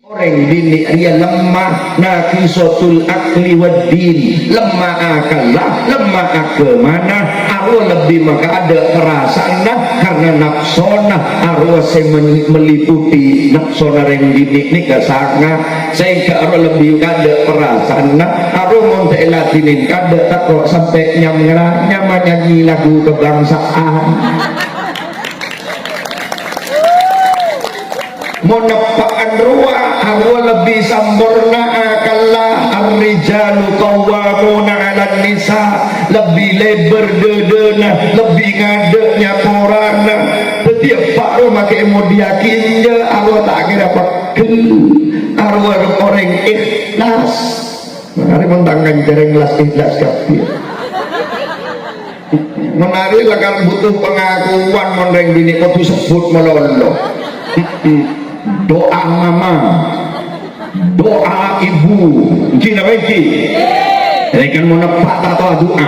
Orang bini dia lemah, naqisatul akli wad din, lemah akal lah, lemah agamana, arwah lebih maka ada perasaan karena nafsona arwah saya meliputi nafsona yang bini ni kesangat sehingga arwah lebih ada perasaan arwah mau latinin kada tak kok sampai nyamnya menyanyi lagu kebangsaan monepaan ruah arwah lebih sempurna akallah ar-rijalu qawwamuna 'alan nisa lebih lebar dedena lebih ngadeknya porana setiap pak ruh makai mau diyakinnya arwah tak kira pakel arwah orang ikhlas menari mentangkan jarang ikhlas kabeh menari lakal butuh pengakuan mondeng bini kudu sebut melolo doa mama, doa ibu, gini apa ini? Ini kan mau nepak atau doa.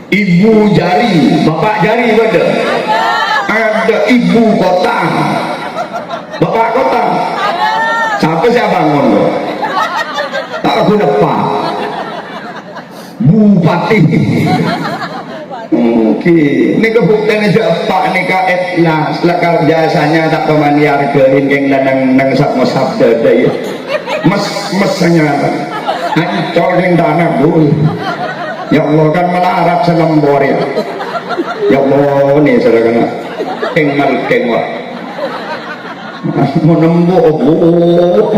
Ibu jari, bapak jari ada. Ada ibu kota, bapak kota. Siapa bangun lo? Tak aku nepak. Bupati. Ini kebuktian aja pak nih ka ikhlas lakal jasanya tak pemani hargain yang nang sak dada ya mesnya hancur yang tanah bul ya Allah kan melarat selembor ya Allah nih saudara kengal kengwa menembuk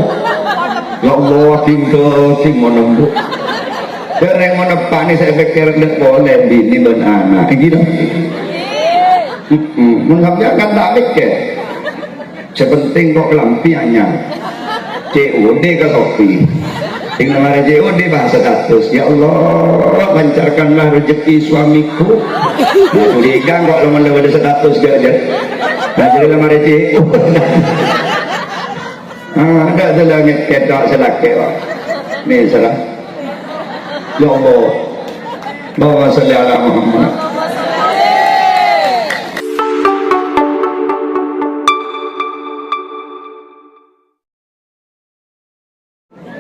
ya Allah tinggal menembuk dan yang menepani saya pikir tidak boleh bini dan anak gitu menganggapnya akan tak mikir sepenting kok lampiannya COD ke kopi tinggal ada COD bahasa status ya Allah lancarkanlah rezeki suamiku ligang kok lemah-lemah status gak aja nah jadi lemah ada COD ada selangit ketok selake ini salah ya Allah Allahumma sholli ala Muhammad.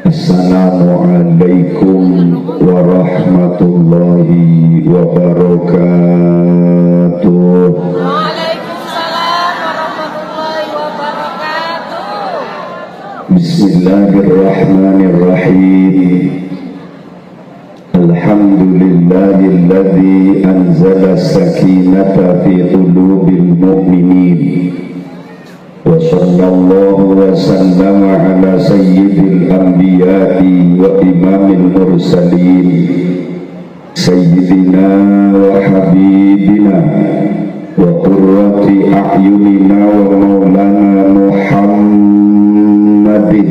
Assalamualaikum warahmatullahi wabarakatuh. Waalaikumsalam warahmatullahi wabarakatuh. Bismillahirrahmanirrahim. Alhamdulillahilladzi anzala as-sakinata fi qulubil mu'minin wa sallallahu wa sallama ala sayyidil anbiya'i wa imamil mursalin sayyidina wa habibina wa qurrati a'yunina wa maulana Muhammadin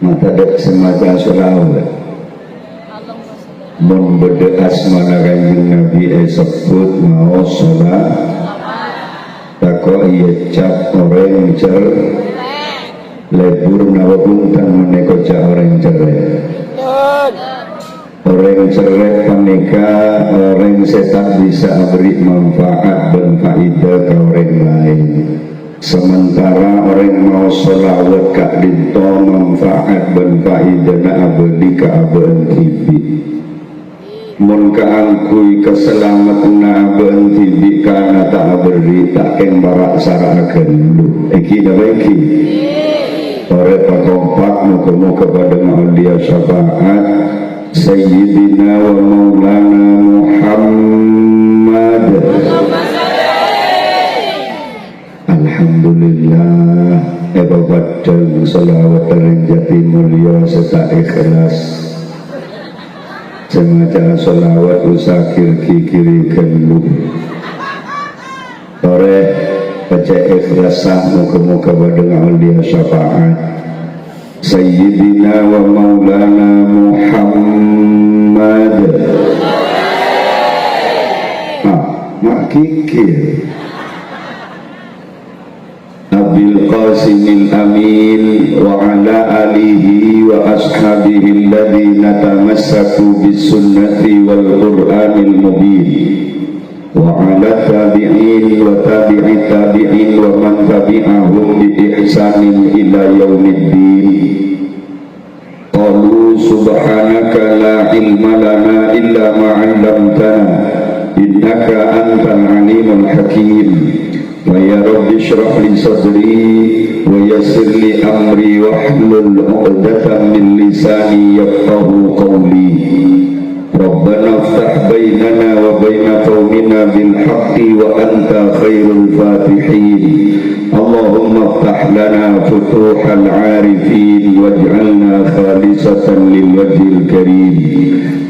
mata dek semacam selawat membeda asmana kanjeng Nabi sebut mau sholat tako iya cap orang cer lebur nawabung dan meneko cap orang cerai orang cerai panika orang setan bisa beri manfaat dan faedah ke orang lain sementara orang mau sholawat kak dinto manfaat dan faedah na abadi ka aban tibi mun kaangkui keselamatan na aban tibi kana tak beri tak keng barak saraakan lu iki dah iki ore pakompak muka-muka pada ma'ulia syafaat sayyidina wa maulana Muhammad. Alhamdulillah ebabat dan salawat dan jati mulia serta ikhlas semacam salawat usakir kikiri kenlu ore baca ikhlas muka-muka pada awliya syafaat sayyidina wa maulana Muhammad. Mak kikir Abil Qasimil Amin wa ala alihi wa ashabihi alladhina tamassaku bis sunnati wal qur'anil mubin وعلى التابعين وتابع التابعين ومن تبعهم بإحسان إلى يوم الدين. قالوا سبحانك لا علم لنا إلا ما علمتنا إنك أنت العليم الحكيم. فيا رب اشرح لي صدري ويسر لي أمري واحلل عقدة من لساني يفقه قولي. ربنا افتح بيننا وبين قومنا بالحق وأنت خير الفاتحين. اللهم افتح لنا فتوح العارفين واجعلنا خالصة للوجه الكريم.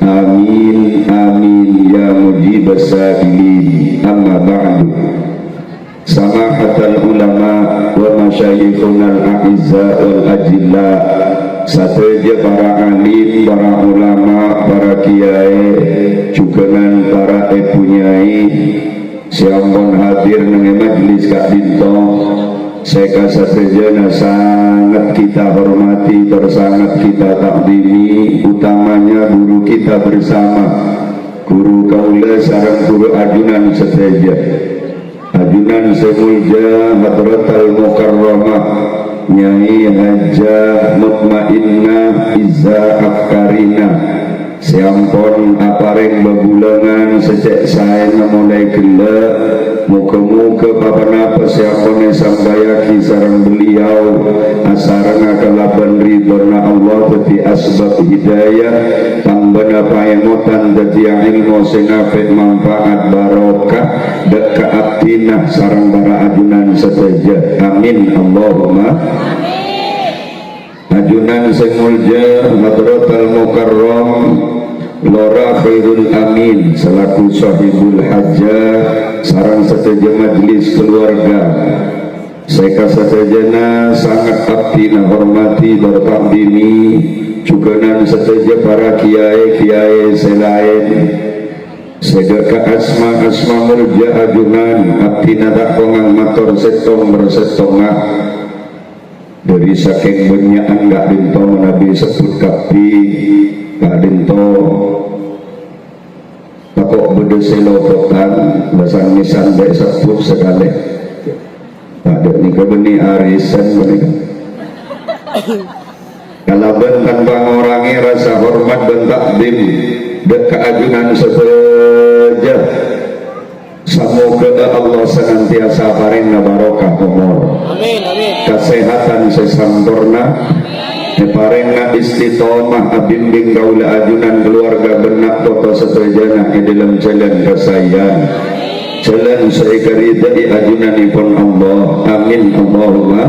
آمين آمين يا مجيب السائلين. أما بعد، سماحة العلماء ومشايخنا الأعزاء والأجلاء, sateja para alim, para ulama, para kiai, jugenan para epunyai, siampun hadir nang majelis Kak Dinto, seka satejana sangat kita hormati, tersangat kita takdimi, utamanya guru kita bersama, guru kaula sareng guru ajunan seteja, ajunan semulja Hadratal Mukarramah Nyai Hajah Mutmainnah Izza Afkarina, siampun apareng bebulangan sejak saya mulai gelap, muka-muka papanapa siampun sambayaki sarang beliau asarana kalaban ridhona Allah teti asbab hidayah tambana paemotan teti ilmu sinafid manfaat barokah deka abdinah sarang bara ajunan seteja. Amin Allahumma ajunan semulja Hadratal Mukarram Lora Khairul Amin selaku sahibul hajah sarang seteja majlis keluarga, seka setejana sangat abdina hormati bertakdimi juganan seteja para kiai-kiai selain sedeka asma murja ajunan abdina tak kongang mator setong bersetongah dari saking banyak Kak Dinto Nabi sebut kapi Kak Dinto takok bedese lopotan basang nisan dek sebut sekali tak ada nikah beni arisan mereka kalaban tanpa mengurangi rasa hormat dan takdim dek keajunan seteja. Semoga Allah senantiasa paring barokah umur, amin, amin, kesehatan sesampurna, paringna istiqomah abimbing kaula ajunan keluarga benak toto seterjana di dalam jalan kesayang, jalan seikaridai ajunanipun Allah. Amin Allahumma.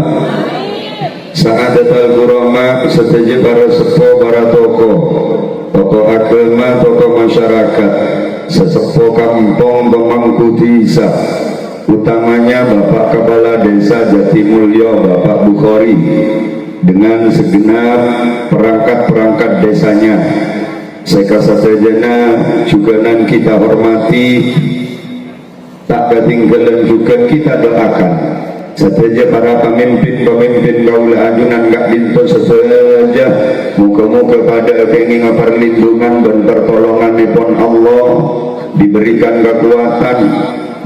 Sa'adatul gurama seteja para sepuh, para tokoh agama, tokoh masyarakat, sesepuh kampung pemangku desa, utamanya Bapak Kepala Desa Jatimulyo Bapak Bukhari dengan segenap perangkat-perangkat desanya, seka satejana juganan kita hormati, tak ketinggalan juga kita doakan sateja para pemimpin kaula ajunan Kak Dinto sesaja, muka-muka pada kenging perlindungan dan pertolonganipun Allah, diberikan kekuatan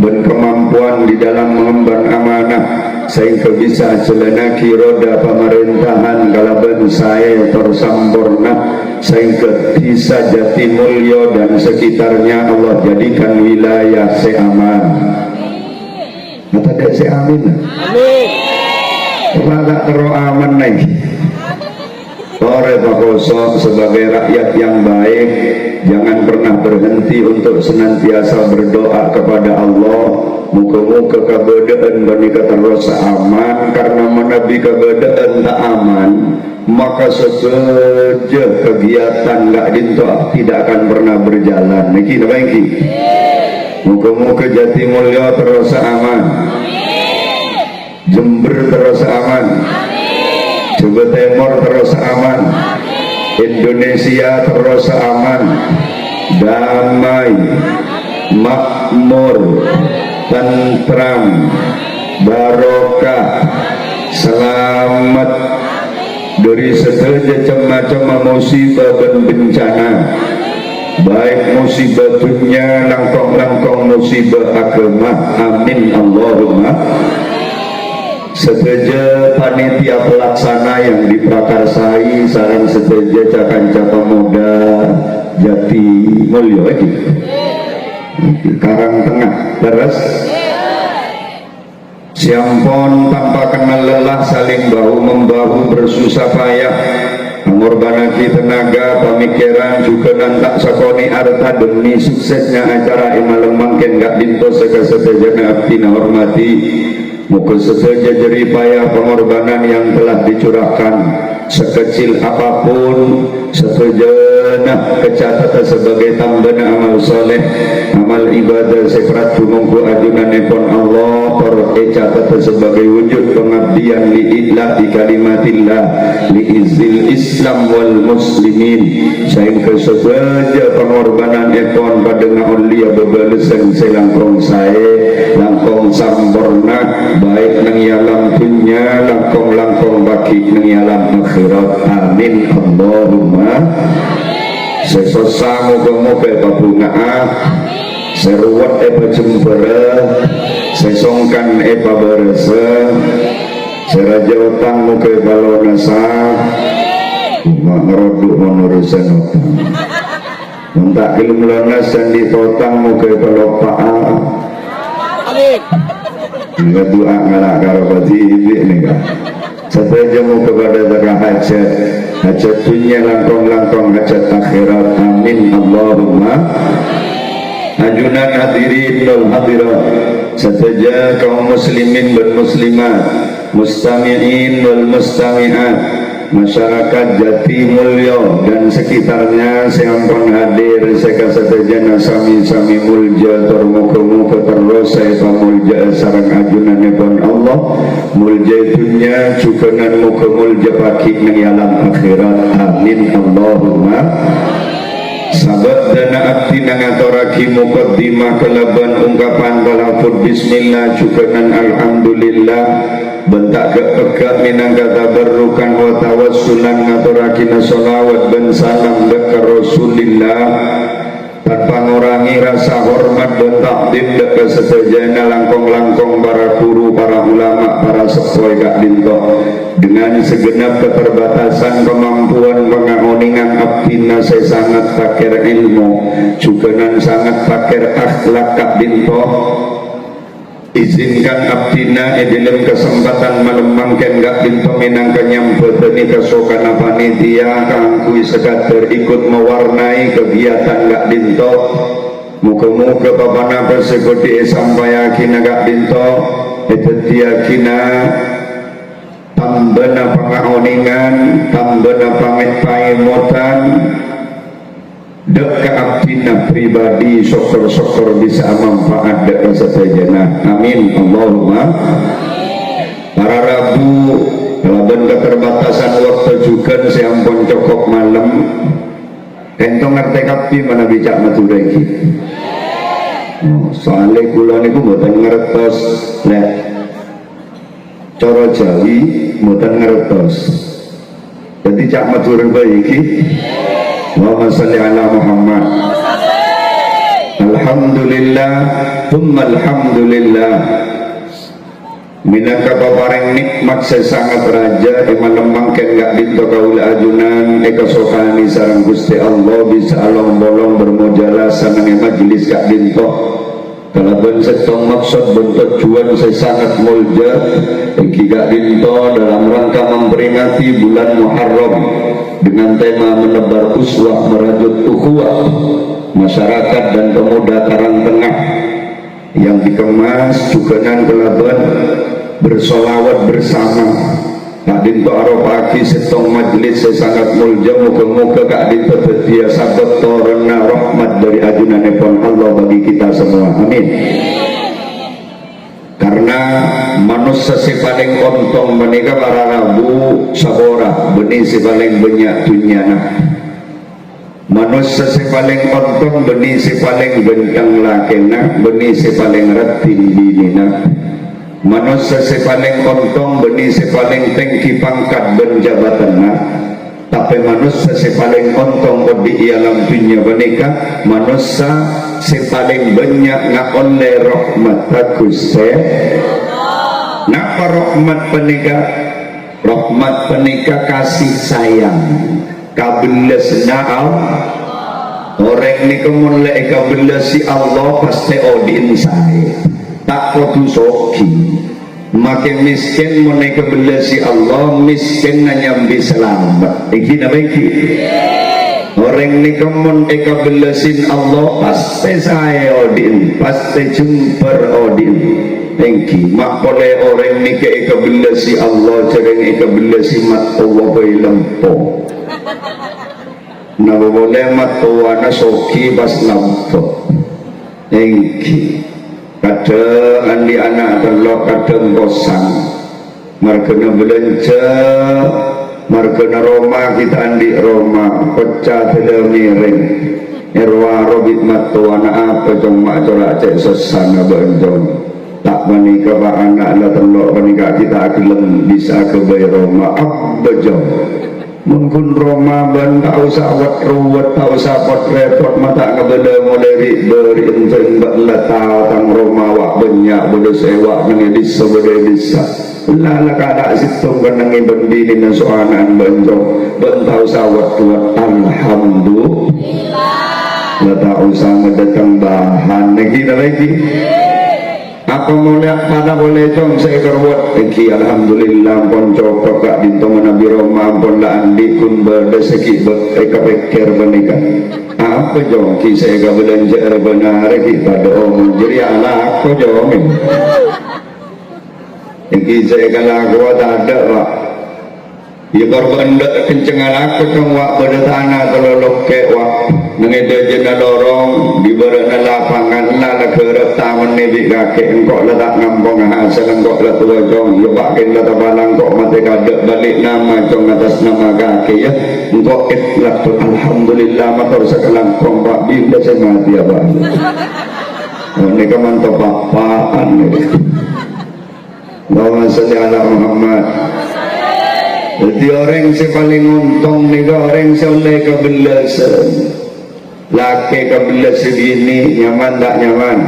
dan kemampuan di dalam mengemban amanah sehingga bisa jelenaki roda pemerintahan kalaban saya tersampurna sehingga bisa Jatimulyo dan sekitarnya Allah jadikan wilayah seaman. Kata dek seamin. Amin. Rada tero aman nih. Ore Pakoso sebagai rakyat yang baik, jangan pernah berhenti untuk senantiasa berdoa kepada Allah. Muka-muka kabadaan menikah terus aman, karena menabi kabadaan tak aman, maka sesaja kegiatan Kak Dinto tidak akan pernah berjalan. Niki apa yang muka-muka Jatimulyo terus aman, Jember terus aman, Jawa Timur terus aman, Indonesia terus aman, damai, makmur, tentram, barokah, selamat dari segala macam musibah dan bencana. baik musibah dunia langkong-langkong musibah agama, amin Allahumma. Seteja panitia pelaksana yang diprakarsai sarang seteja cakanca pemuda Jati Mulyo lagi Karang Tengah terus siampun tanpa kenal lelah saling bahu membahu bersusah payah mengorbankan tenaga pemikiran juga nantak sakoni arta demi suksesnya acara imalam mangken gak dinto sekasatejana abdina hormati. Muka sesaja jeripaya pengorbanan yang telah dicurahkan sekecil apapun sesajenah kecatatan sebagai tambahan amal soleh amal ibadah sekerat tumungku ajunanipun Allah tercatatan sebagai wujud pengabdian li'illah di kalimatillah li'izil Islam wal muslimin sehingga sesaja pengorbanan ipun pada ngaulia bebalesan selangkong saya langkong samborna baik nang yalam dunya langkong-langkong baki nang yalam akhirat amin Allahumma. Sesosa moga-moga babungaah seruat eba jembera sesongkan eba beresa seraja utang moga balonasa mak ngeroduk menurusan utang mentak gelum lonas dan ditotang moga balopaa nggak doa ngalak karabati iblik nih kan setajamu kepada darah hajat dunia langkong-langkong hajat akhirat amin Allahumma. Ajunan hadirin wal hadirat setaja kaum muslimin dan muslimat mustami'in wal mustami'at masyarakat Jati Mulyo dan sekitarnya sampun hadir sekasatejana sami-sami mulja termuka-muka terus saya pamulja sarang ajunanipun Allah mulja dunya cukunan muka mulja baki nang alam akhirat amin Allahumma. Sahabat dana abdi nangatoraki mukaddimah kelaban ungkapan balafud bismillah cukunan alhamdulillah bentak kepegak minangka tabarrukan wa tawassulan ngaturakina sholawat dan salam dekat Rasulillah tanpa ngurangi rasa hormat dan takdim dekat setajana langkong-langkong para guru, para ulama, para sepoi kak dinto dengan segenap keterbatasan kemampuan pengaoningan abdina saya sangat pakir ilmu juga nan sangat pakir akhlak kak dinto izinkan abdina dalam kesempatan melemangkan gak bintu minangka nyampeteni kesokan panitia kangkui sekadar ikut mewarnai kegiatan gak bintu muka-muka papana persekuti sampai akina gak bintu itu tiakina tambena pengaoningan tambena pamit paimutan dek abdina pribadi syukur-syukur bisa manfaat dek setajana amin Allahumma. Para rabu kalaban keterbatasan waktu juga seampun cukup malam entong ngerti kapi mana bijak matura iki soalnya kula niku mboten ngertos nek cara Jawi mboten ngertos jadi cak matur iki Allahumma salli ala Muhammad. Alhamdulillah thumma alhamdulillah minangka paparing nikmat sesangat raja iman lemangken gak dinto kaula ajunan eka sokani sareng Gusti Allah bisa along bolong bermujalah sanang majelis gak dinto kalaban setong maksud bentuk juan sesangat mulja iki gak dinto dalam rangka memperingati bulan Muharram dengan tema menebar uswah merajut ukhuwah masyarakat dan pemuda Karang Tengah yang dikemas juganan kelaban bersolawat bersama Kak Dinto arofaki setong majelis sesangat mulja muka-muka Kak Dinto terbiasa betorna rahmat dari ajunanipun Allah bagi kita semua amin. Karena manusia si paling ontong menikah para rabu sabora benih si paling banyak dunyana manusia si paling ontong benih si paling bentang lakena benih si paling retin dinina manusia si paling ontong benih si paling tinggi pangkat benjabatanna tapi manusia si paling untung di alam dunia menika manusia si paling banyak ngoleh rahmat Gusti. Napa rahmat penika? Rahmat penika kasih sayang kabelasna Allah. Orang ni kemulai kabelasi Allah pasti odin saya tak kudu soki. Makin miskin mulai kabelasi Allah miskin nyambi selamat. Iki nama iki. Orang ni kemun kabelasin Allah pasti saya odin, pasti jumper odin. Engki mak boleh orang ni kabelasi Allah cereng kabelasi mat Allah lempo. Nabo boleh matuana soki bas nampak engki kadang andi anak telok kadang kosong markena belanja markena Roma kita andi Roma pecah tidak miring erwa robit matuana apa jong mak corak cek sesana benjong tak menikah pak anak lah telok menikah kita akan bisa ke bayi Roma apa jong mungkin Roma ban tak usah awat ruwet tak usah pot repot mata ngebeda moderi beri enteng bakla tahu tang Roma wak banyak bodoh sewa nangis sebeda bisa lala kada situng kenangi bendi ni soalan benjong ban tak usah awat ruwet alhamdulillah tak usah mendatang bahan lagi apa mulai pada boleh jom saya kerwat iki alhamdulillah pon cokok kak dintong Nabi Roma pon la andi kun berdeseki bereka-eker menikah apa jom ki saya ga belanja benar ki pada om jadi anak aku jom iki saya kala aku tak ada pak ya berbenda kencengan aku tong wak pada tanah telolok ke wak nangida jena lorong di berana lapangan la kerep taman nebi kakek engkau letak ngampong hasil engkau letak tua jong ya bakin letak balang kok mati kadek balik nama jong atas nama kakek ya engkau itlak tu alhamdulillah motor sekalang kompak bila saya mati apa ini mantap apaan ini Allahumma salli ala Muhammad. Jadi orang yang paling untung ni orang yang oleh kebelasan laki kebelasan bini nyaman tak nyaman?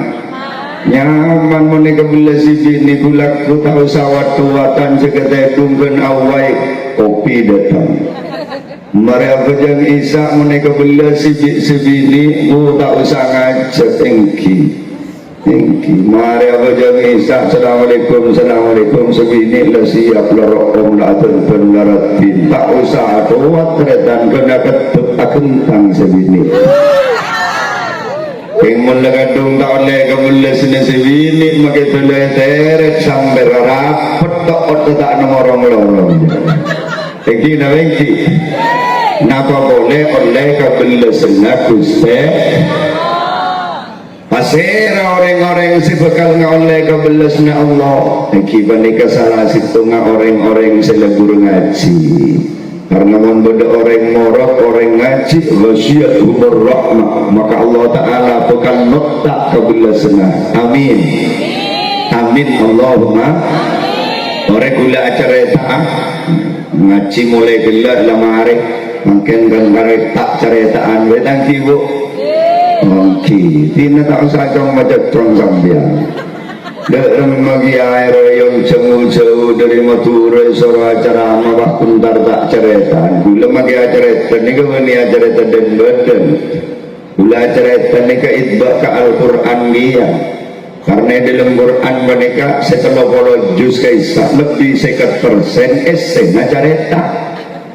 Nyaman mana kebelasan bini bulak ku tak usah watu-watan sekedar tungguan awai kopi datang mereka berjang isak mana kebelasan bini ku tak usah ngajak engki mari apa jami isak assalamualaikum assalamualaikum sebini lah siap lorong datang penaratin tak usah doat tretan kena ketep akentang sebini yang melagadung tak oleh kemulia sini sebini makai tulai teret sampai rapet tak tak nomorong lorong engki na engki napa boleh oleh kemulia sini Gusti pasir orang-orang si bakal ngoleh kebelasnya Allah akibat nikah salah situ orang-orang selebur ngaji karena membeda orang morok orang ngaji wasiat umur rahmah maka Allah Ta'ala bakal notak kebelasnya amin amin Allahumma orang gula acara tak ngaji mulai gila lama hari makin kan tak ceritaan wedang kibu Oke, tina tak usah jong macam trong sambian. Dalam magi air yang jauh-jauh dari Madura soro acara mawak kuntar tak cerita. Gula magi acara ni kau ni acara dan badan. Gula acara ni ke itbak ke Al-Quran dia. Karena dalam Quran mereka setelah polo juz kaisa lebih 50% esen acara.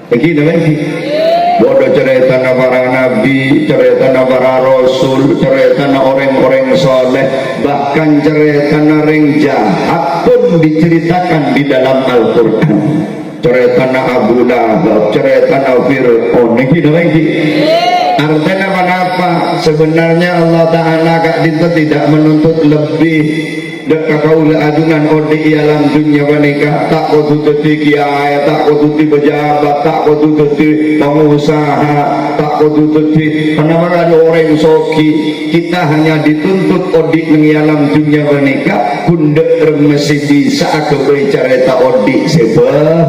Begini lagi. Bodoh cerita para nabi, cerita para rasul, cerita orang-orang soleh, bahkan cerita orang jahat pun diceritakan di dalam Al-Quran. Cerita Abu Lahab, cerita Fir'aun, ini lagi. Artinya apa? Sebenarnya Allah Ta'ala tidak menuntut lebih dekat kaulah adunan odi alam dunia wanita tak kudu teti kiai tak kudu teti pejabat tak kudu teti pengusaha tak kudu teti penamara orang soki kita hanya dituntut odi di alam dunia wanita bunda remesi bisa kebicara tak odi sebab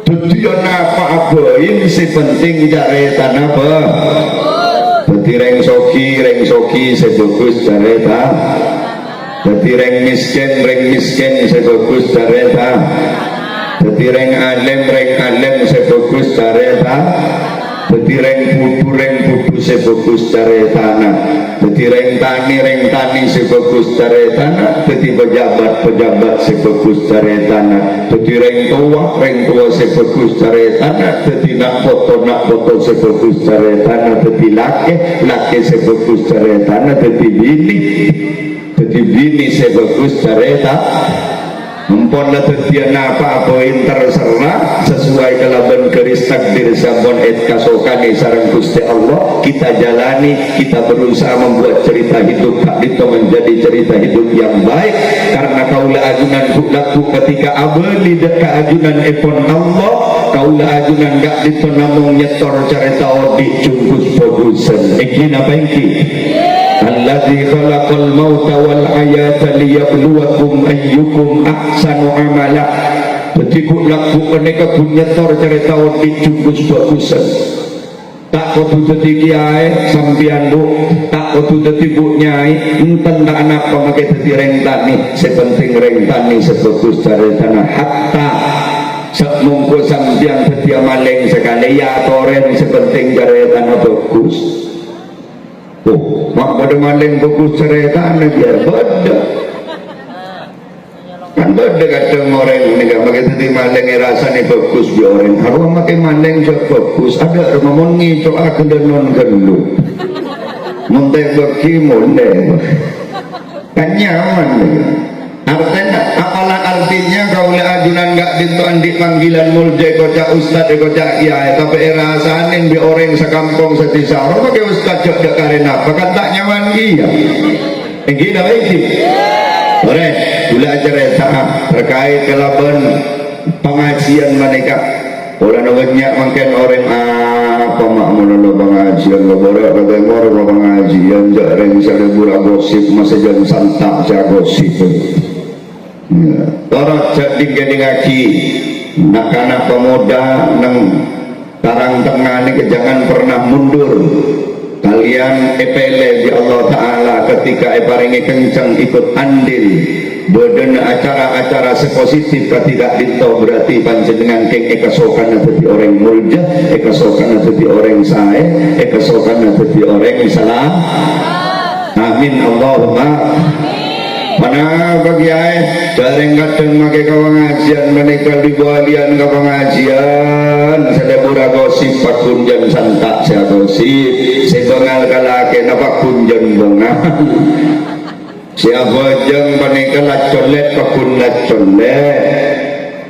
Tujuan apa-apain si penting jaretan apa. Jadi reng soki sebagus jaretan. Jadi reng miskin sebagus jaretan. Jadi reng alem sebagus jaretan. Jadi reng putu sebagus jaretan. Jadi reng tani sebagus jaretan. Jadi pejabat sebagus jaretan. Jadi reng tua sebagus jaretan. Jadi nak foto sebagus jaretan. Jadi laki sebagus jaretan. Jadi bini sebagus jaretan. Mumpun tetian apa yang terserah sesuai kelaban keris takdir sampun kasokan sareng Gusti Allah kita jalani, kita berusaha membuat cerita hidup itu menjadi cerita hidup yang baik karena kaulah ajunan laku ketika abeli dekat ajunan epon Allah kaulah ajunan gak ditonamong nyetor cerita di cungkus bagusan iki apa iki alladzi khalaqal mauta wal hayata liyabluwakum ayyukum ahsanu amala. Jadi laku aneka punya tor cerita di cungkus bagusan. Tak kudu dadi kiai sampeyan bu, tak kudu dadi bu nyai, enten tak anak pemakai dadi rentani, sepenting rentani sebagus cerita hatta semungku sampeyan dadi maling sekali ya toren sepenting cerita bagus. Tuh, mak pada maling bagus cerita biar beda. Kan beda kadang orang ini gak pakai tadi maling rasanya bagus biar orang. Harus pakai maling juga bagus. Ada rumah mongi coba aku dan non gelu. Montai bagi montai. Kan nyaman. Artinya kaulah ajunan gak di panggilan mulde kocak ustad kocak kiai tapi rasanin bi orang sekampung setisa orang pakai ustad jok dek karena apa kan tak nyaman iya ini apa ini orang gula cerita terkait kelaban pengajian mereka orang banyak makin orang apa makmul pengajian boleh kata orang pengajian jarang misalnya bulan gosip masa jam santak saya gosip orang jadi ngaji nak anak pemuda neng tarang tengah ini jangan pernah mundur kalian epele di Allah Ta'ala ketika paringi kencang ikut andil boden acara-acara sepositif tidak dito berarti panjenengan keng ekasokan jadi orang mulja ekasokan jadi orang sae ekasokan jadi orang salah amin Allahumma mana bagi jarang kadang pakai pengajian menikah di bualian ke pengajian saya pura gosip pak kunjan santak saya gosip saya bengal kalake napa kunjan bengal siapa jeng menikah lacolet pak kun lacolet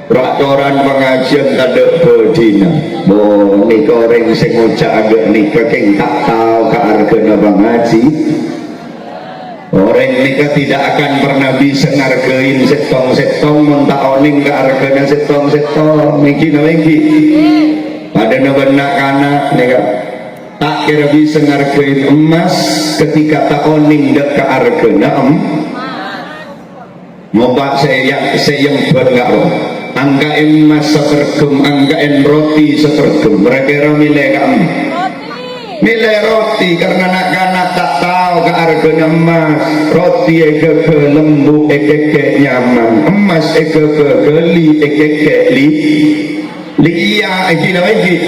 peraturan pengajian kada bedina bo nikah orang sing ngocak agak nikah keng tak tahu ke argana pengaji. Orang nikah tidak akan pernah bisa ngargain setong mentah oning ke argana setong miki pada nabenak anak nikah tak kira bisa ngargain emas ketika tak oning dek ke argana ngobak saya enggak angka emas sepergum angka roti sepergum mereka milih kamu milih roti karena anak-anak tak tahu ke harganya emas roti ke lembu ke nyaman emas ke geli ke liya iki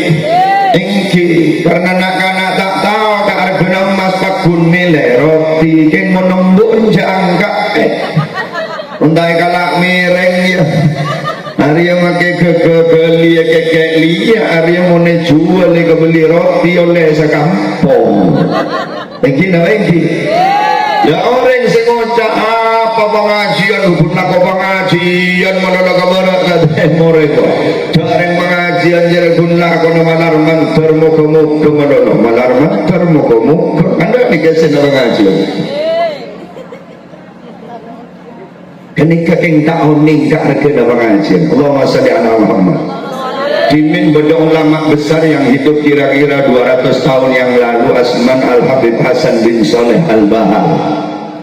karena anak-anak tak tahu ke harganya emas pakun milih roti yang menembuk jangka untai kalak miring ya hari yang pakai kegeli liya hari yang mau jual kebeli roti oleh sekampung lagi ya orang yang ngocak apa pengajian hubung nak pengajian mana nak barat kata mereka jarang pengajian jarang nak kono malar mantar muka mana malar mantar muka anda dikasih pengajian kenika keng tahu nikah harga pengajian Allahumma sholli ala Muhammad dimin beda ulama besar yang hidup kira-kira 200 tahun yang lalu Asman Al-Habib Hasan bin Saleh Al-Bahar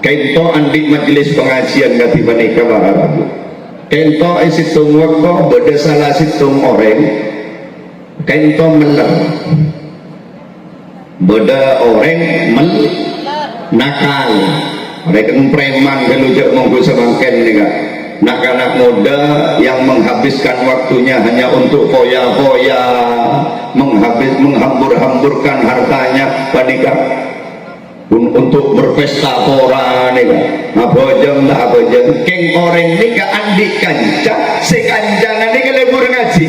kaito andi majelis pengajian ngati menikah bahar kento isitung waktu beda salah situng orang kento meler beda orang nakal mereka preman gelujak monggo semangken nih kak anak-anak muda yang menghabiskan waktunya hanya untuk foya-foya menghambur-hamburkan hartanya panikah untuk berpesta pora nih kan abojeng tak abojeng keng orang nih ke andi kanca si kancana nih ke lebur ngaji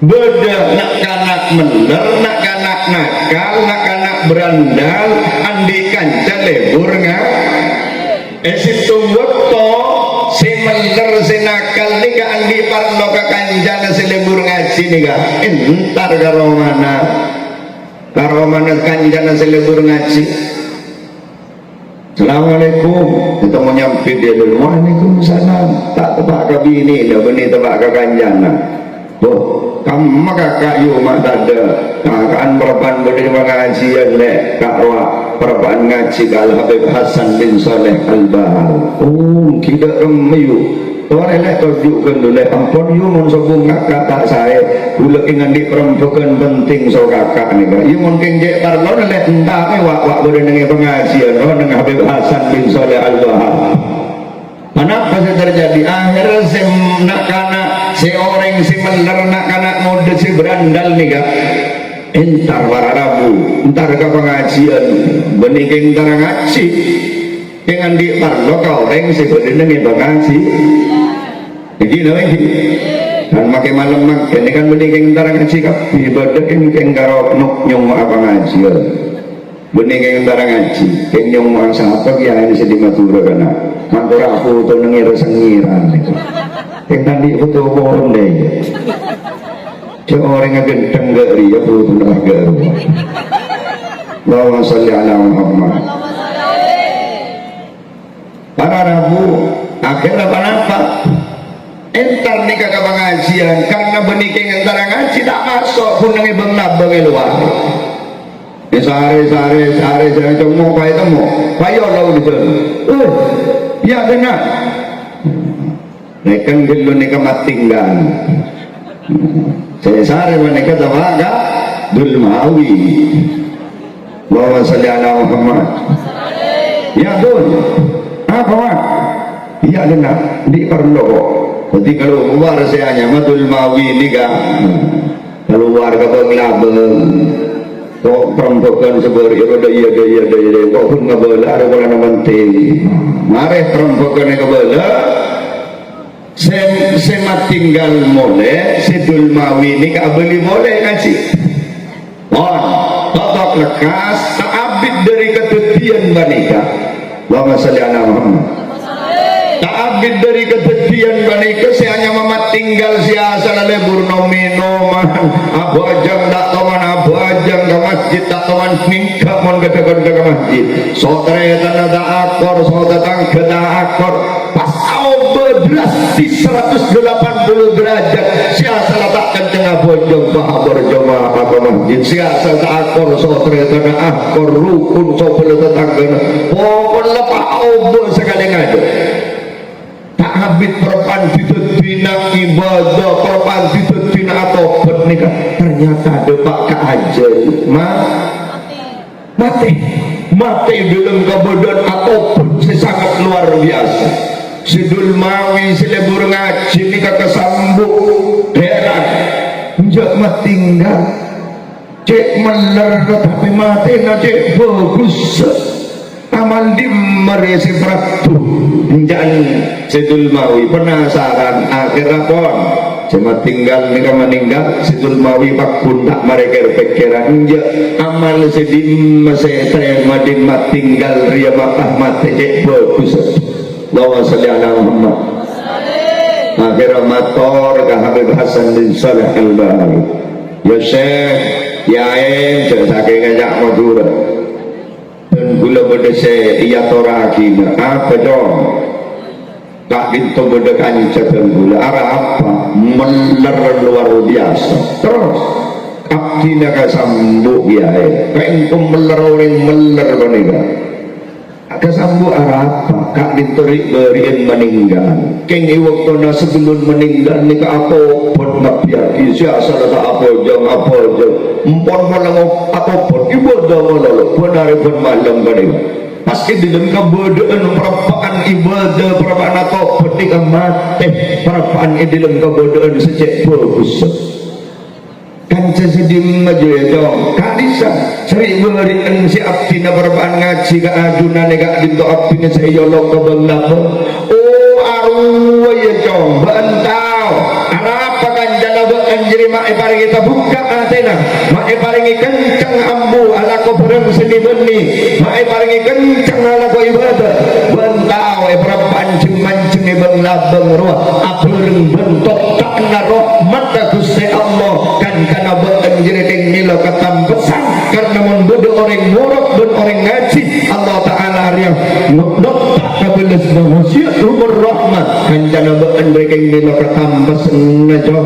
beda nak kanak mener nak kanak nakal nak kanak berandal andi kanca lebur ngaji situng waktu si mener si nakal nih ke andi parlo ke kancana si lebur ngaji nih kan entar karo mana kanjana selebur ngaji. Assalamualaikum. Kita mau nyampe dia dulu. Waalaikumsalam. Tak tebak ke bini, dah benih tebak ke kanjana. Tuh, kamu kakak yuk mak tak ada. Kakaan perempuan berdiri pengajian lek kak wak perempuan ngaji kal Habib Hasan bin Saleh Al-Bahal. Oh, kita remayu. Tuan elek tunjukkan dulu ampun you mun sobung kakak tak saya gula ingan di perempuan penting so kakak nih kak you mungkin jek parlon elek entah nih wak berdiri pengajian dengan Habib Hasan bin Saleh Al-Bahal. Kenapa sih terjadi akhirnya si nak-anak si orang si meler nak-anak muda si berandal nih kak entar para rabu entar ke pengajian benih entar ngaji dengan di parlo kau orang si berdiri pengaji begini lagi dan makai malam makan ini kan benih entar ngaji kak ibadah yang karo nyong apa ngaji benih entar ngaji yang nyong siapa ya ini sedih matura kena mantur aku tuh nengir sengiran yang tadi aku tuh bohong deh orang yang gendeng gak ria tuh benar gak Allahumma sholli ala Muhammad. Para rabu akhirnya apa entar nikah ke pengajian karena benikeng antara ngaji tak masuk pun nangi bengnab bagi luar sehari cuma kaya temu kaya lau di sana ya dengar nekan dulu nikah matinggan sehari menikah sama kak Dulmawi bahwa salli ala Muhammad ya dul apa mak iya dengar di perlu kok jadi kalau keluar saya hanya madul mawi ini kan keluar ke penglabeng kok perempuan seberi roda iya kok pun ngebela ada orang penting mari perempuan yang ngebela semat tinggal boleh sedul mawi ini kak beli boleh kasih totok lekas tak abid dari ketetian banika Allahumma sholli ala Muhammad. Tak abid dari ketetian banika saya hanya mamat tinggal siasa lebur nominoman abu ajang tak taman abu ajang ke masjid tak taman ningkap mon ke masjid saudara tanah tak akor saudara tangga tak akor pas beras di 180 derajat siasa letakkan tengah bojong bahabar jemaah ke masjid siasa tak akor saudara tanah akor rukun saudara tetangga pokok lepas obo sekali ngadu tak habis perpan dina ibadah perpan dina atau nikah ternyata ada pak keajaiban mati dalam keberadaan apapun sangat luar biasa sidul mawi selebur ngaji nikah kesambuk heran njak tinggal cek meler tapi mati na cek bagus amal dimari si pratu jangan sidul mawi penasaran akhir rapon cuma tinggal nikah meninggal sidul mawi pakun tak mereka pikiran amal sedim masih terima dimmat tinggal ria mapah mati cek bagus Allahumma sholli ala Muhammad. Akhirnya motor ke Habib Hasan bin Saleh Al-Bahal ya Syekh yae saking ngajak Madura dan gula berdese iya toraki apa dong tak itu beda kanca dan gula arah apa meler luar biasa terus abdina kasambuk yae pengen meler orang meler banika kesambu arah kak diterik berian meninggal kengi waktuna sebelum meninggal ni ke apa pun nak biaki siasa tak apa jang empon malang apa pun ibadah malang benar pun malam balik pasti di dalam kebudayaan perapaan ibadah perapaan atau ketika mati perapaan di dalam kebudayaan sejak bagus kan sesedim maju ya dong kadisa seri berikan si abdi na perapaan ngaji ke adunan ka dito abdi na sa iyo lo kabang oh arwa ya dong bantau apa kan jala anjiri mae paring kita buka atena mae paringi kencang ambu ala ko berem seni beni mae paringi kencang ala ko ibadah bantau perapaan mancing bang labang ruah abureng bentok tak rahmat Gusti Allah kan kana beuteung jeung milo katambesan karena membunuh orang murok dan orang ngaji Allah Ta'ala yang nukdok kabeles manusia umur rahmat kan kana beuteung jeung milo katambesan najo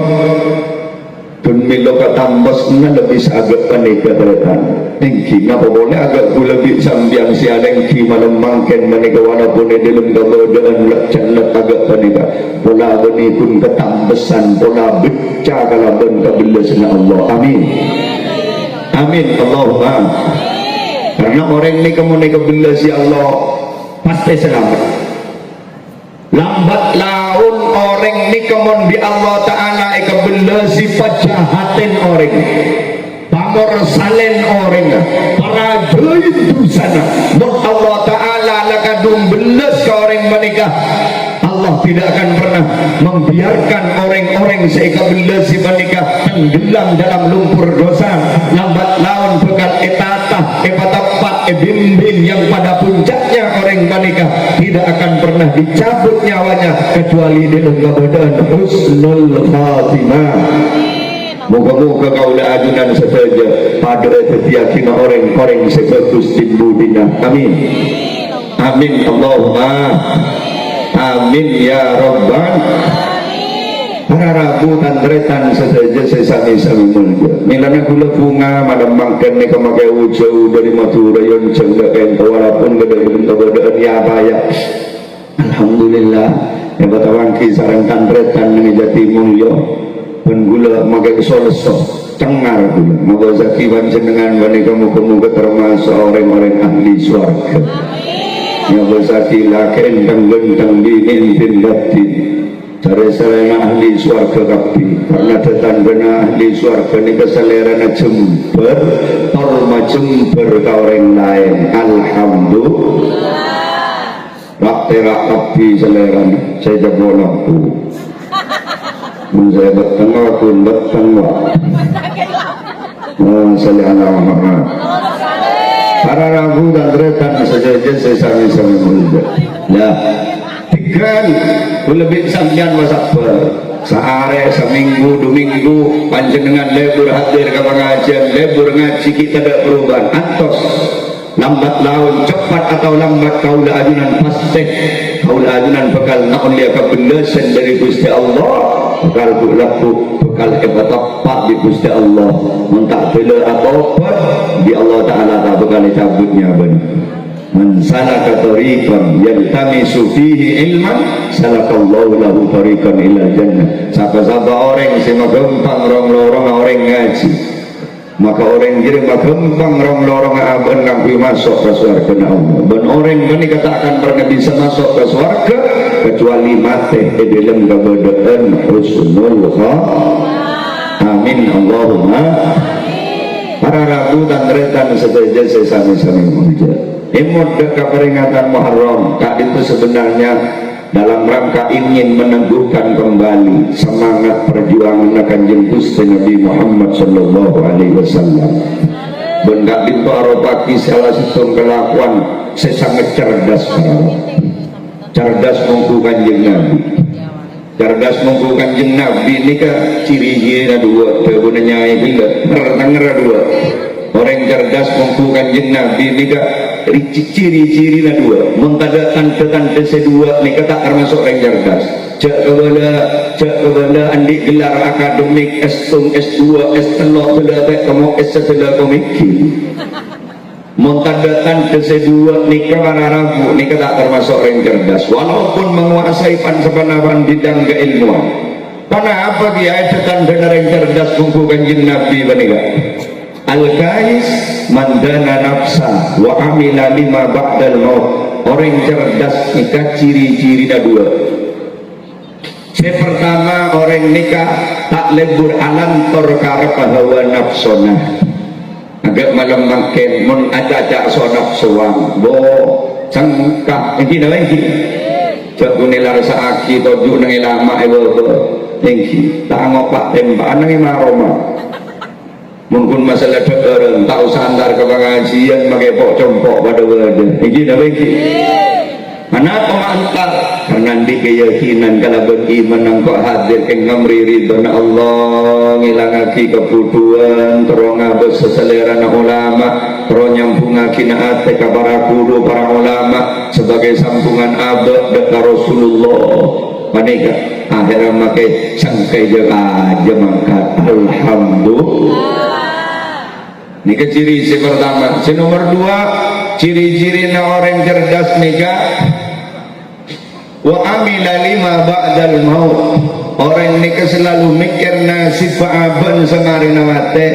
dan milo katambesan lebih agak panika terletak tinggi napa boleh agak lebih sambiang si adengki malam mangken menika walaupun di dalam kebodaan lecan agak panika pola beni pun ketambesan pola becah kalau ben kabelasna Allah amin amin Allahumma karena orang ini kemudian kebelasi Allah pasti selamat lambat laun orang ini kemudian di Allah Ta'ala kebelasi pajahatin orang pamor salen orang para jahit sana Allah Ta'ala lakadung belas ke orang menikah Allah tidak akan pernah membiarkan orang-orang seikabelasi menikah tenggelam dalam lumpur dosa lambat laun bekal etatah epatapat bimbing yang pada puncaknya orang menikah tidak akan pernah dicabut nyawanya kecuali dalam keadaan husnul khatimah. Moga-moga kaulah ajunan saja pada keyakinan orang-orang sebagus timbudina amin amin Allahumma amin ya Rabbal para rabu tandretan saja sesami-sami mulia milana gula bunga madam mangken ni kemakai ujau dari Madura yang cenggak walaupun gede bentuk-bentuk ya baya alhamdulillah yang batawangki sarang tandretan ni jati mulia pun gula makai kesolesok cengar gula moga zakiwan jenengan wanita muka-muka termasuk orang-orang ahli suarga ya bersaki laken dan gentang dinin bin batin cari selena ahli suarga kapi karena datang kena ahli suarga ini keselerana jember torma jember ke orang lain alhamdulillah waktu kapi selerana saya jago lampu saya bertengah pun bertengah sallallahu Muhammad para ragu dan retan saja sesami-sami mulia ya tiga lebih sambian wasapar sehari seminggu dua minggu panjenengan lebur hadir ke pengajian lebur ngaji kita tidak perubahan antos lambat laun cepat atau lambat kaulah ajunan pasti kaulah ajunan bekal na'ulia kebelasan dari Gusti Allah bekal laku bekal hebat tepat di Gusti Allah mentak bela apa-apa di Allah Ta'ala tak bekal cabutnya benar man salaka tariqan yaltamisu fihi ilman salakallahu lahu tariqan ila jannah siapa-siapa orang yang gampang rong-lorong orang ngaji maka orang kira gampang rong-lorong aban kampi masuk ke surga Allah dan orang ini katakan pernah bisa masuk ke surga kecuali mati di dalam keberadaan husnul amin Allahumma para rabu dan retan saja sesami-sami mulia imut dekat peringatan Muharram kak itu sebenarnya dalam rangka ingin meneguhkan kembali semangat perjuangan Kanjeng Gusti Nabi Muhammad sallallahu alaihi wasallam benda itu aropaki salah satu kelakuan saya sangat cerdas cerdas mengku Kanjeng Nabi cerdas mengku Kanjeng Nabi ini kan ciri-ciri dua terbunanya bila ngerang dua orang cerdas mengku Kanjeng Nabi ini kan ciri-ciri dua mentada tante-tante sedua ni kata termasuk orang cerdas cak kepada andi gelar akademik S1 S2 S3 kamu S1 komiki Montadatan kesedua nikah para ragu nikah tak termasuk orang cerdas walaupun menguasai pansepan bidang keilmuan. Karena apa dia ejetan dan orang cerdas mengkukan jin Nabi menikah. Al-Qais mandana nafsa wa amila lima ba'dal maut. Orang cerdas nikah ciri-ciri dua. Yang pertama orang nikah tak lebur alantor karep hawa nafsona. Agak malam makin mun ada sonap suang bo sangka ini lagi cak gunilar saaki toju nang lama ebo tinggi tak ngopak tembakan nang maroma mungkin masalah orang tak usah antar ke pengajian pakai pok compok pada wadah ini lagi mana pemantar karena di keyakinan kalau beriman engkau hadir ke ngamri ridhona Allah ngilangaki kebutuhan terong abes seselera ulama terong nyambungaki naate ka para guru para ulama sebagai sambungan abad dekat Rasulullah manika akhirnya make sangkai aja mangkat alhamdulillah. Ini ciri si pertama. Si nomor dua ciri-ciri orang cerdas nikah wa amila lima ba'dal maut. Orang nikah selalu mikir nasib aban semarina mate.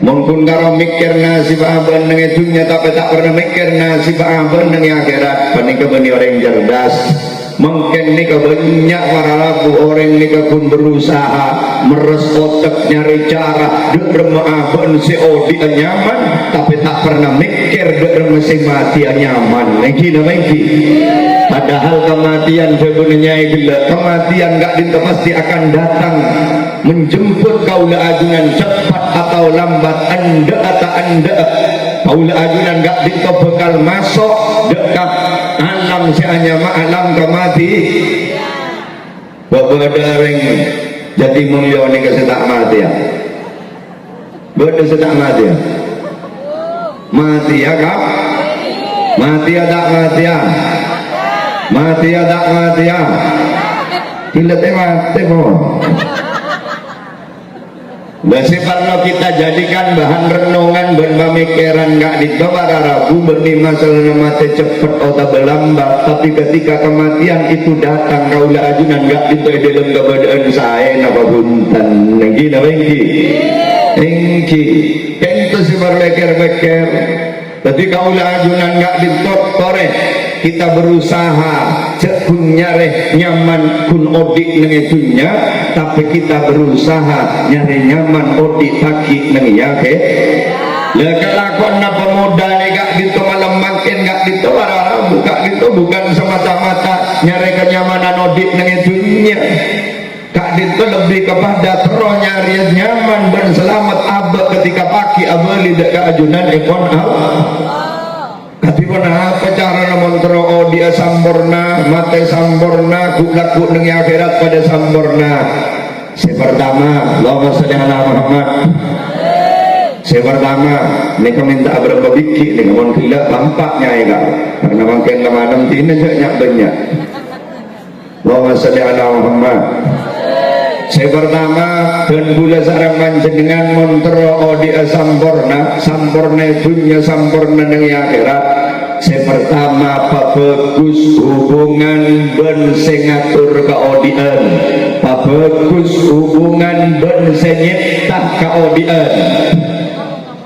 Mungkin karo mikir nasib aban nang dunya tapi tak pernah mikir nasib aban nang akhirat. Panika bani orang cerdas. Mungkin nikah banyak para laku orang nikah pun berusaha meres otak nyari cara dermaafan si odi nyaman tapi tak pernah mikir derma si mati nyaman lagi lagi. Padahal kematian sebenarnya gila kematian gak dinta pasti akan datang menjemput kaula ajunan cepat atau lambat anda atau anda kaula ajunan gak dinta bekal masuk dekat alam si anyama alam kemati bapak daring jadi mulia ni kesetak mati ya betul setak mati ya mati ya kak mati ya tak mati ya mati ya tak mati ya tidak mati boh. Basi perlu kita jadikan bahan renungan dan pemikiran gak ditawar ragu berni masalah mati cepat atau berlambat tapi ketika kematian itu datang kaulah ajunan gak ditawar dalam keberadaan saya napa buntan nengki napa engki itu si berleker-leker tapi kaulah ajunan gak ditawar kita berusaha kun nyari nyaman kun odik nengetunya tapi kita berusaha nyari nyaman odik taki nengiyake lah kelakon na pemuda ni gak gitu malam makin gak gitu para buka gitu bukan semata-mata nyari kenyamanan odik nengetunya gak gitu lebih kepada terus nyari nyaman dan selamat abad ketika pagi abali dekat ajunan ekon tapi apa cara namun terus dia sampurna mate sampurna laku neng akhirat pada sampurna. Si pertama Allahumma sholli ala Muhammad. Si pertama ni minta berapa biki ni kawan gila tampaknya ya kak karena makin lama tina banyak banyak. Allahumma sholli ala Muhammad. Si pertama dan gula sarang panjenengan montro dia sampurna sampurna dunia sampurna neng akhirat. Si pertama apa bagus hubungan ben sing ngatur kaodian apa bagus hubungan ben sing nyipta kaodian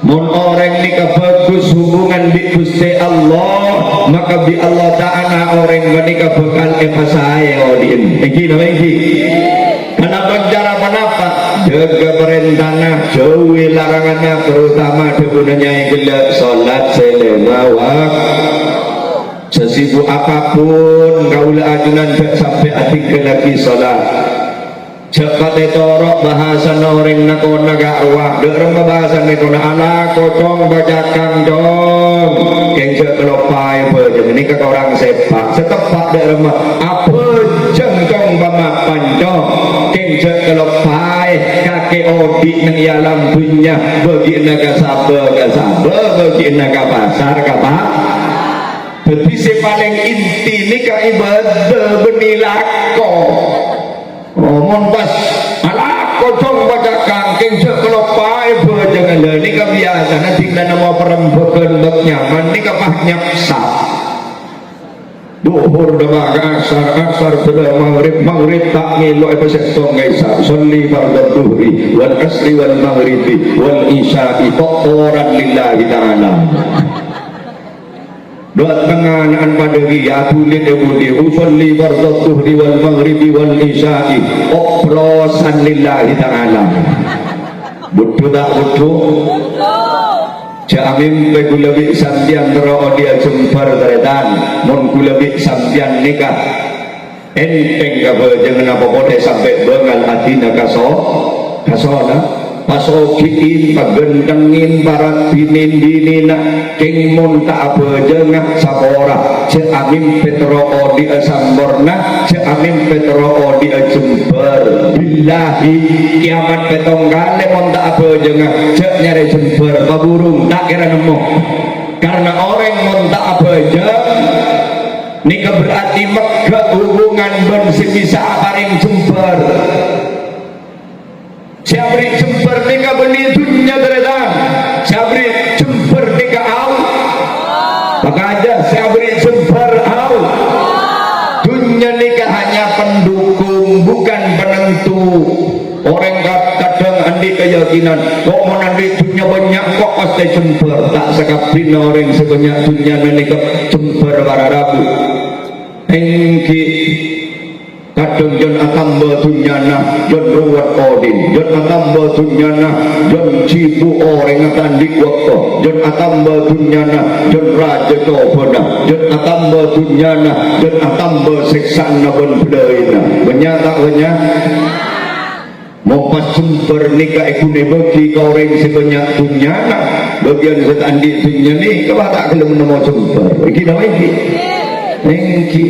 mun orang ni bagus hubungan di Gusti Allah maka bi Allah Ta'ala orang menikah bekal epasai odin iki nama iki kenapa cara kenapa jaga perintahnya jauhi larangannya terutama depunanya yang gelap sholat selama waktu sesibuk apapun kaulah ajunan sampai atik lagi sholat cepat etorok bahasa orang nakona gakwah dereng bahasan itu ala kocong bajakan dong kengce kelopai berjeng ini ke orang sepak setepak dereng apa jengkong pamapan dong kengce kelopai kakek odik neng ialam punya bagi naga sabar bagi naga pasar kapal tapi si paling inti ni ka ibadah benilako montas ala kocong baca kangking sekelopai berjangan ni ka biasa nanti nama perempuan beknya nyaksa. Duhur dama asar sudah maghrib tak ngelo apa setong gaisa sholli fardhu dhuhri wal asri wal maghribi wal isya'i qawran lillahi ta'ala. Doa tengahan pada dia tulis ebudi usolli fardhu dhuhri wal maghribi wal isya'i oplosan lillahi ta'ala. Betul tak betul? Jamim begulabi sambian roh dia jempar teretan mon gulabi sambian nikah enteng kabar jangan apa boleh sampai bengal hati nak kasona pasokiin pagentengin barat binin dinina king mon tak apa jangan sapora jamim petro di samborna jamim petro di jempar billahi kiamat petong kali mon tak apa jangan nyari jember paburung tak kira nemu karena orang montak apa aja nikah berarti mega hubungan ben sebisa paling jember siabri jember nikah beni dunia teredan siabri jember nikah au maka aja siabri jember au dunia nikah hanya pendukung bukan penentu. Orang kadang andi keyakinan kok mau nanti dunia banyak kok pasti jember tak sekapin orang sebanyak dunia menikah jember para rabu engki kadang jon atamba dunia nah jon ruwat odin jon atamba dunia nah jon cipu orang atandik waktu jon atamba dunia nah jon raja kobona jon atamba dunia nah jon atamba seksana ben bedaina banyak tak banyak mau pas jember nikah ikune bagi kau orang sebanyak dunia nak bagian set andi dunia ni kau tak kelem mau jember iki nama iki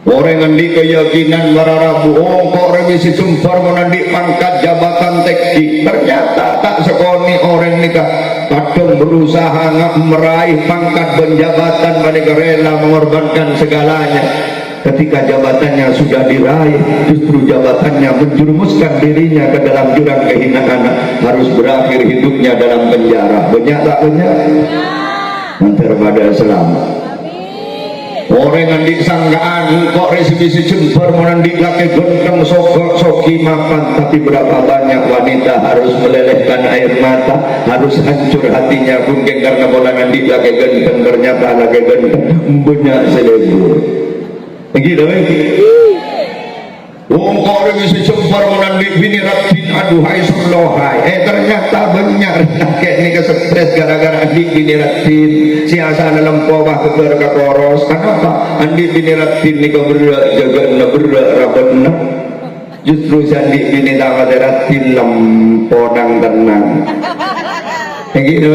orang andi keyakinan mararabu oh kau orang isi jember mau andi pangkat jabatan teknik ternyata tak sekoni orang nikah kadang berusaha meraih pangkat penjabatan mereka rela mengorbankan segalanya. Ketika jabatannya sudah diraih, justru jabatannya menjerumuskan dirinya ke dalam jurang kehinaan, harus berakhir hidupnya dalam penjara. Banyak tak banyak? Nanti pada selamat. Orang yang disangkaan kok resipisi jember menandik laki genteng soki makan, tapi berapa banyak wanita harus melelehkan air mata, harus hancur hatinya kunjeng karena bola nandik laki genteng ternyata laki genteng banyak selebur. Begitu wong kore bisa jembar menandik bini ratin aduhai surlohai ternyata banyak rakyat ini kestres gara-gara adik bini ratin si asal dalam pobah keber ke koros kenapa adik bini ratin ini keberak jaga berak rabenna justru si adik bini tamat ratin lempodang tenang begitu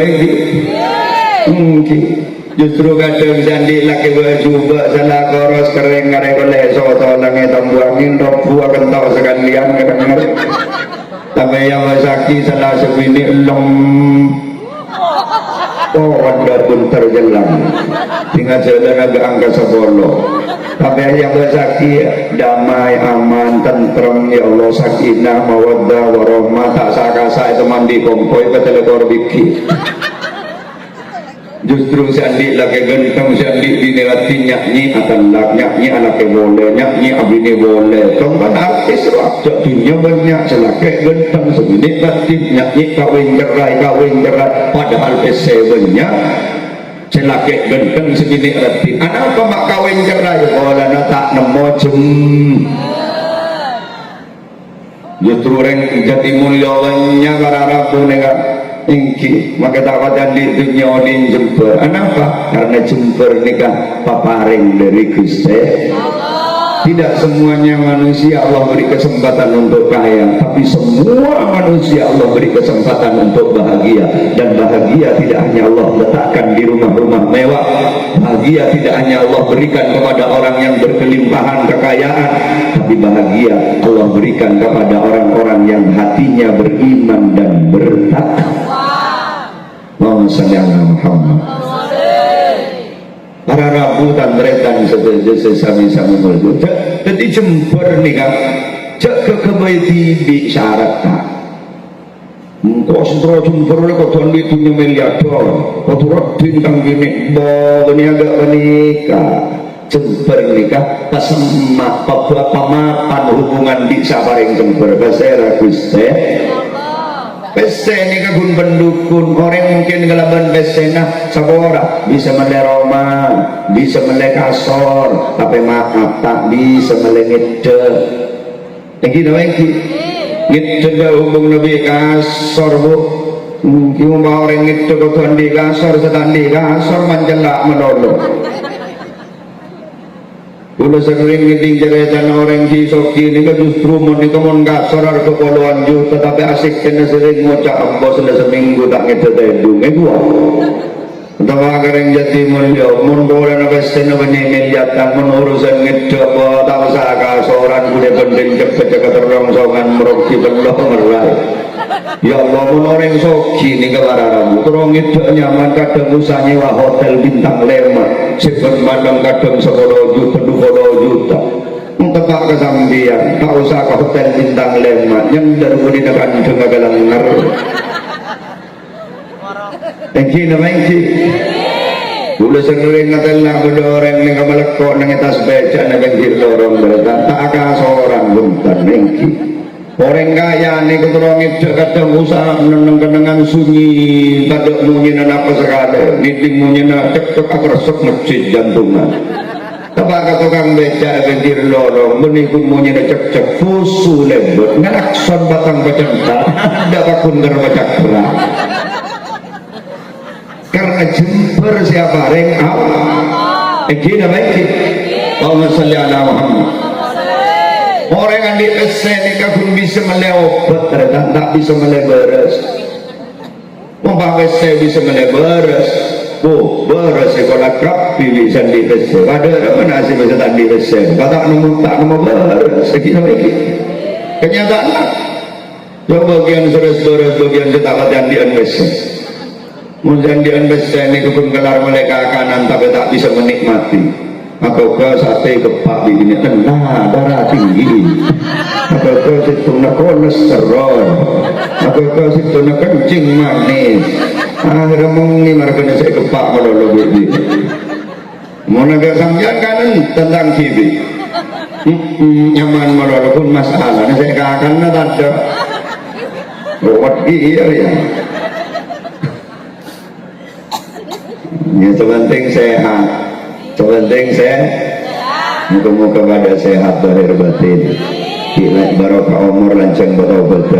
mungkin justru kadang jandi laki berjubah salah koros kering ngarek oleh soto langit tambuangin robu akan tahu sekalian kadang-kadang tapi yang masaki salah sebini lem oh wanda pun terjelang tinggal jalan agak angka sebolo tapi yang masaki damai aman tentrem ya Allah sakinah mawaddah warahmah tak sakasa itu mandi kompoi betelekor biki justru sandi lagi genteng sandi bini rati nyanyi akan lak nyanyi anaknya boleh nyanyi abini boleh kawan artis rakyat dunia banyak selaki genteng sebini rati nyanyi kawin cerai padahal banyak selaki genteng sebini rati anak apa mak kawin cerai bola tak nemu justru orang jati mulia banyak kararapu negara ingki maka tawadan di dunia ini jember kenapa? Karena jember nikah paparing dari Gusti tidak semuanya manusia Allah beri kesempatan untuk kaya tapi semua manusia Allah beri kesempatan untuk bahagia dan bahagia tidak hanya Allah letakkan di rumah-rumah mewah bahagia tidak hanya Allah berikan kepada orang yang berkelimpahan kekayaan tapi bahagia Allah berikan kepada orang-orang yang hatinya beriman dan bertakwa. Allahumma shalli ala Muhammad. Para rabu tandretan sesami-sami berdoa. Jadi jember nikah cek ke kebaiti di syarat tak. Kok sentro jumper le kok tuan itu miliardor, kok turut bintang gini, ini agak menikah, jember nikah, pas emak pamapan hubungan di sabaring jember, basera guste. Pese ini kagun pendukun orang mungkin gelaban pesena sabora bisa mele Roma, bisa mele kasor, tapi maaf tak bisa mele ngide. Yang kita lagi ngide hubung nabi kasor bu. Kita mau orang ngide ketuan di kasor, sedang di kasor manjelak menolong. Udah sering ngiting ceretan orang Cisoki ini kan justru menikah kasar ke puluhan juta tapi asik kena sering ngocak ambos sudah seminggu tak ngedededung gua entah agar yang jati mulia munduran apa setengah penyemiliatan menurusan ngedek tak usah kasoran kuda pending cepet-cepet terrongsongan meroki belok merai ya Allah orang soki ini kelarang terong ngedek nyaman kadang usah nyewa hotel bintang 5 sepen mandang kadang 10 juta 20 juta tetap ke Zambia tak usah ke hotel bintang 5 yang dari dengan dengan galang ngar yang kini mengki dulu sering ngatelang udah orang yang melekok nang atas beca nang bengkir dorong berada tak akan seorang buntan mengki orang kaya nih keturang itu kadang usaha menenang sunyi tak munyi apa sekali niting munyi cek agresif masjid jantungan tapi tukang beca bengkir dorong menikun munyi cek fusu lembut ngelakson batang bacental ada bakun terbacak berat karena jember siapa reng Allah gini baik Allahumma salli ala Muhammad orang yang di SNK pun bisa meleobat ternyata tak bisa meleberes umpama saya bisa meleberes beres sekolah krap pilih sandi SNK ada mana sih bisa tak di SNK tak nemu beres gini baik kenyataan coba bagian beres bagian setakat yang di SNK Mudah di ini kebun gelar mereka kanan tapi tak bisa menikmati. Aku ke sate kepak begini, nah darah tinggi. Aku ke situ nak kolesterol. Aku ke situ nak kencing manis. Akhirnya mengi mereka saya kepak melolo begini. Mau naga sambian kanan tentang kibi. Nyaman melolo pun masalah. Saya kakan tak ada. Buat iya ya. Yang penting sehat, penting muka-muka pada sehat lahir batin, gila barokah umur lancang berobat.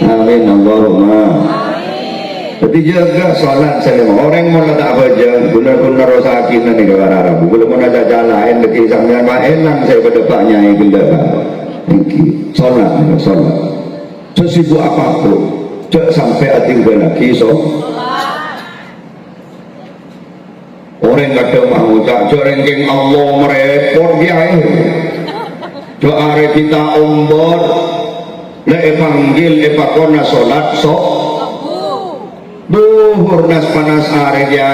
Amin Allahumma. Jadi jaga sholat salim orang mau tak baca, benar-benar rosakinan di negara Arab. Belum ada jalan lagi sambil enak saya berdepaknya itu dah. Sholat, sesibuk apapun, cek sampai hati lagi orang kadang mau tak jorengking Allah merepot dia doa kita umbor le panggil pakona sholat duhur nas panas hari dia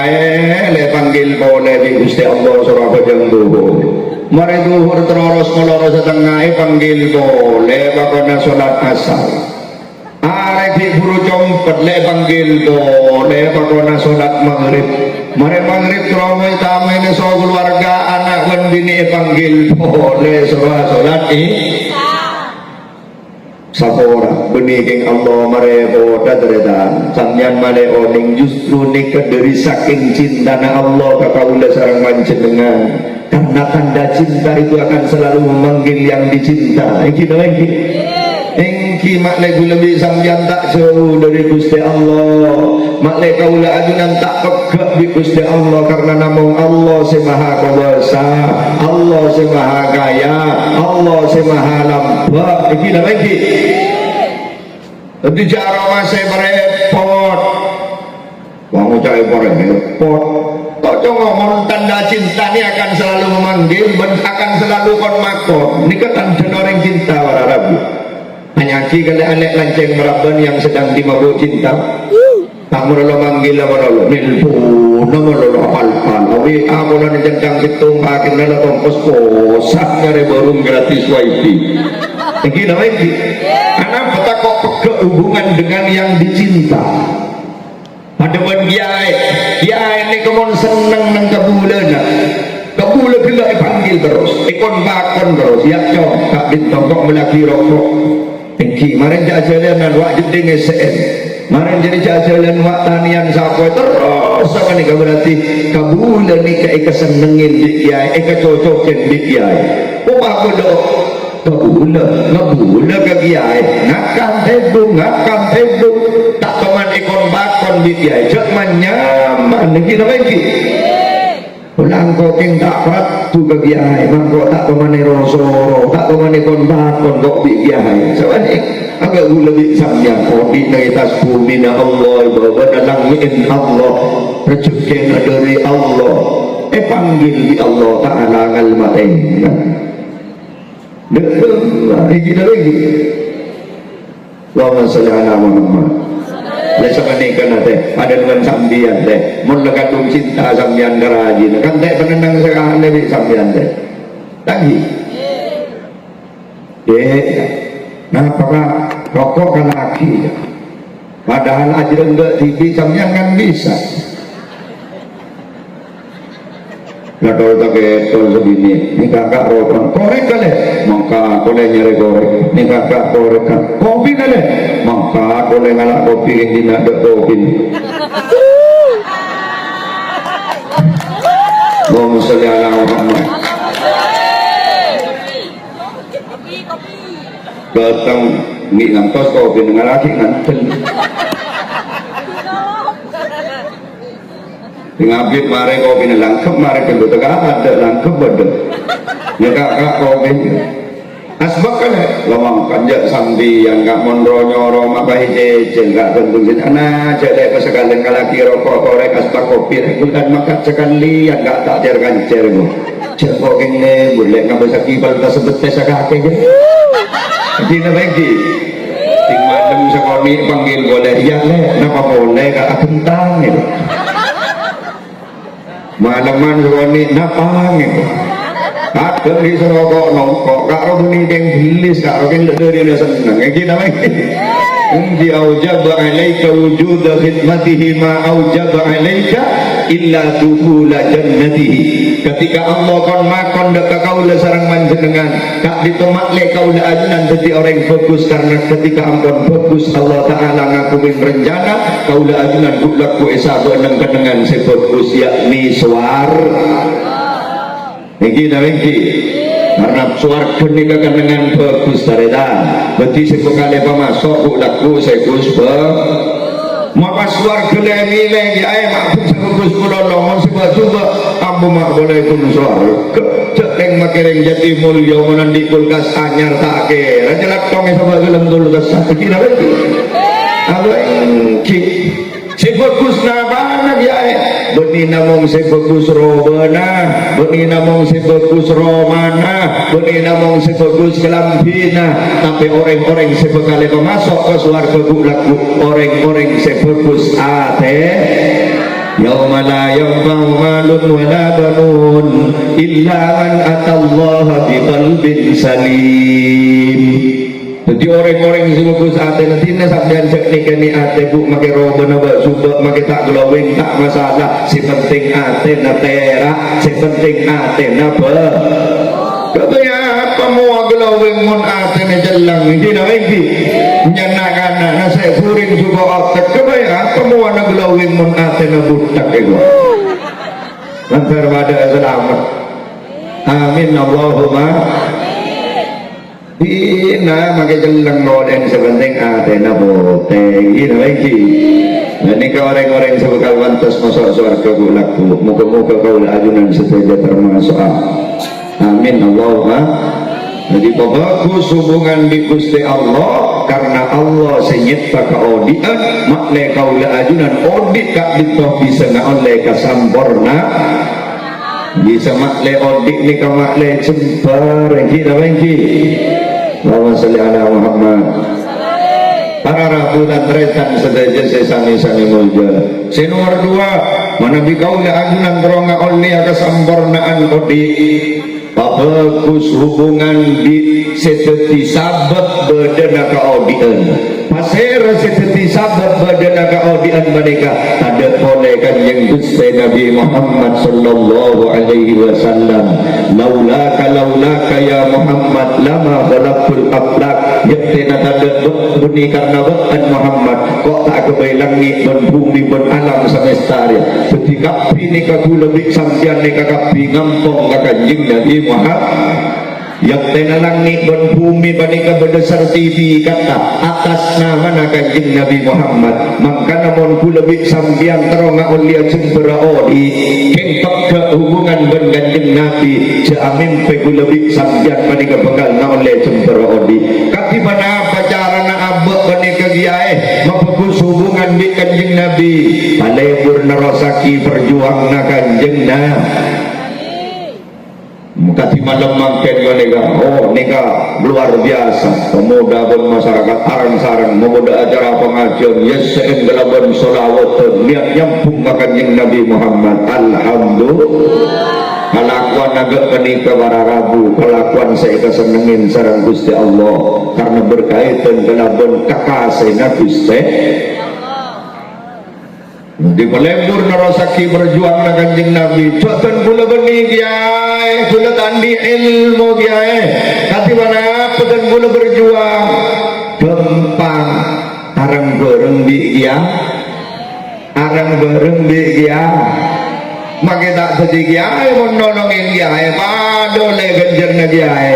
le panggil boleh di Gusti Allah surah bajang duhur mari duhur terus melorot setengah panggil boleh pakona sholat asar hari di buru compet le panggil boleh pakona sholat maghrib mari maghrib terawih tamu ini soal keluarga anak dan bini panggil boleh sholat sapora beniking Allah mereboda ternyata sampeyan male oning justru nikah dari saking cinta Allah kakaulah sarang panjenengan karena tanda cinta itu akan selalu memanggil yang dicinta iki lagi engki makle lebih sampeyan tak jauh dari Gusti Allah makle kaula ajunan tak pegak di Gusti Allah karena namung Allah si maha kuasa Allah si maha kaya Allah si maha lamba iki lagi jadi cara masih merepot wong ucap repot kok ngomong tanda cinta ini akan selalu memanggil akan selalu konmakon ini kan tanda orang cinta para rabu hanya kalau anak lanceng meraban yang sedang dimabuk cinta tak merolo manggil merolo nelpon merolo hal-hal tapi amulan jengkang situng akhir nela tongkos kosak dari barung gratis wifi ini namanya anak peta kok pegak berhubungan dengan yang dicinta. Pada kiai ni kemon seneng nang kabulan kabula gila panggil terus ikon bakon terus ya cok tak ditongkok melaki rokok tinggi maren jajalan wak jeding SN maren jadi jajalan wak tanian sapoy terus sama ni berarti kabula ni ke kesenengin di kiai kecocokin di kiai apa do kabula ke kiai ngakam tebu tak teman ikon bakon di kiai cek nyaman kita lagi ulang koking tak prat tu ke kiai mangko tak pemane rosoro tak pemane kon bakon kok di kiai sabane agak lebih samyang kodi dari tas bumi na Allah bahwa dalam min Allah rezeki dari Allah panggil di Allah Ta'ala ngal maten iki lagi Allahumma sholli ala Muhammad. Lai sama nikah nate, ada dengan sambian teh, mun lekadung cinta sambian garaji, kan teh penenang sekali di sambian teh, tadi, nah apakah rokok kan laki, padahal aja enggak TV sambian kan bisa. Nah kalau tak ketol sebini, ni kakak rokok, korek kali, maka boleh nyari korek, ni kakak korek kan, kopi kali, maka boleh ngalak kopi yang tidak ada kopi. Allahumma sholli ala Muhammad. Datang ni ngantos kopi dengan laki ngantel. Ngabit mare kopi ni langkep mare kendo tegak ada langkep ada ya kakak kopi asbak kan lawang kanjak sambi yang gak mondro nyoro apa hijau gak tentu sini jadi pesakalen kalaki rokok korek asbak kopi dan makan sekali yang gak tak cerkan cermu cek kopi ini boleh nggak bisa kibal tak sebut pesa kakek jadi lagi ting madem sekoni panggil boleh ya le napa boleh gak kentang itu malaman suami napang itu kakek di serokok nongkok karo bunyi yang bilis karo yang dari dia senang kayak gini lagi di aujaba alaika wujuda khidmatihi ma aujaba alaika illa dukhula jannatihi ketika Allah kon makon deka kaula sareng manjenengan kak ditomak le kaula ajunan dadi orang fokus karena ketika ampun fokus Allah Ta'ala ngakumin rencana kaula ajunan gulaku esa beneng kenengan se fokus yakni suar iki iki karena suarga ni dengan bagus tareda berarti sekali pemasok gulaku se gus maka suarga ni lagi ay maafin sebus kulolong sebab coba ambu mak boleh pun suarga ceteng makiring jati mulya menandi kulkas anyar tak kira jelak tong sebab gelem kulkas kira lagi apa ki sebagus nabana ya beni namong sebagus robana beni namong sebagus romana beni namong sebagus kelambina tapi orang-orang sebekali pemasok ke suarga gulaku orang-orang sebagus ate yauma la yanfa'u malun wala banun illa man atallaha biqalbin salim. Jadi orang-orang yang bagus ate nanti sampean cek nikah ni ate bu makai roba naba subak makai tak glowing tak masalah si penting ate na terak si penting ate na ba kaya apa mau glowing mon ate na jalang hindi na lagi nyanakan na saya puring subak ate kaya apa mau na glowing mon ate na butak itu lantar pada selamat amin Allahumma ina makai jelang noden sepenting atena bote ina lagi nah ini ke orang-orang sebekal wantas masuk surga gulaku muka-muka kau ajunan seteja termasuk amin Allahumma jadi bagus hubungan di Gusti Allah karena Allah senyit pakai odian makle kau ajunan odit kak ditoh bisa oleh kasamporna bisa makle odik ni kau makle cembar kita lagi Allahumma sholli ala Muhammad. Para rabutan tretan sedaja sesami-sami mulja. Nomor 2 manabi kaula ajunan teronga oleh kesampurnaan odi bagus hubungan di seteti sabat berdana ka audien pasir seteti sabat berdana ka audien mereka ada oleh kanjeng Gusti Nabi Muhammad sallallahu alaihi wasallam laulaka ya Muhammad lama khalaqul aflak yaktina tanda bunyi karena bukan Muhammad kok tak kebai langit dan bumi dan alam semesta ketika ini kaku lebih sampian ni kakapi ngampong ka kanjeng Nabi Muhammad yang tena langit dan bumi panika berdasar TV kata atas nama kanjeng Nabi Muhammad maka namun ku lebih sampian teronga ulia cembera odi kengtok ke hubungan dengan kanjeng Nabi jamin pe ku lebih sampian panika bekal na oleh cembera odi kati mana pacaran na abek panika giae mabagus hubungan di kanjeng Nabi palebur narosaki perjuang na kanjeng Nabi mukati malam mangken nega oh nega luar biasa pemuda pun masyarakat arang-sarang memuda acara pengajian yesein gelaban solawat niat nyampung kanjeng Nabi Muhammad alhamdulillah kelakuan agak menikah para rabu kelakuan saya kesenengin sarang Gusti Allah karena berkaitan gelaban kakasena Gusti di pelembur narosaki berjuang na kanjeng Nabi jotan gula benih giai gula tandi ilmu giai kati mana pedan gula berjuang gempang arang bereng di giai arang bereng di giai maka tak sedih giai menolongin giai padole genjer na giai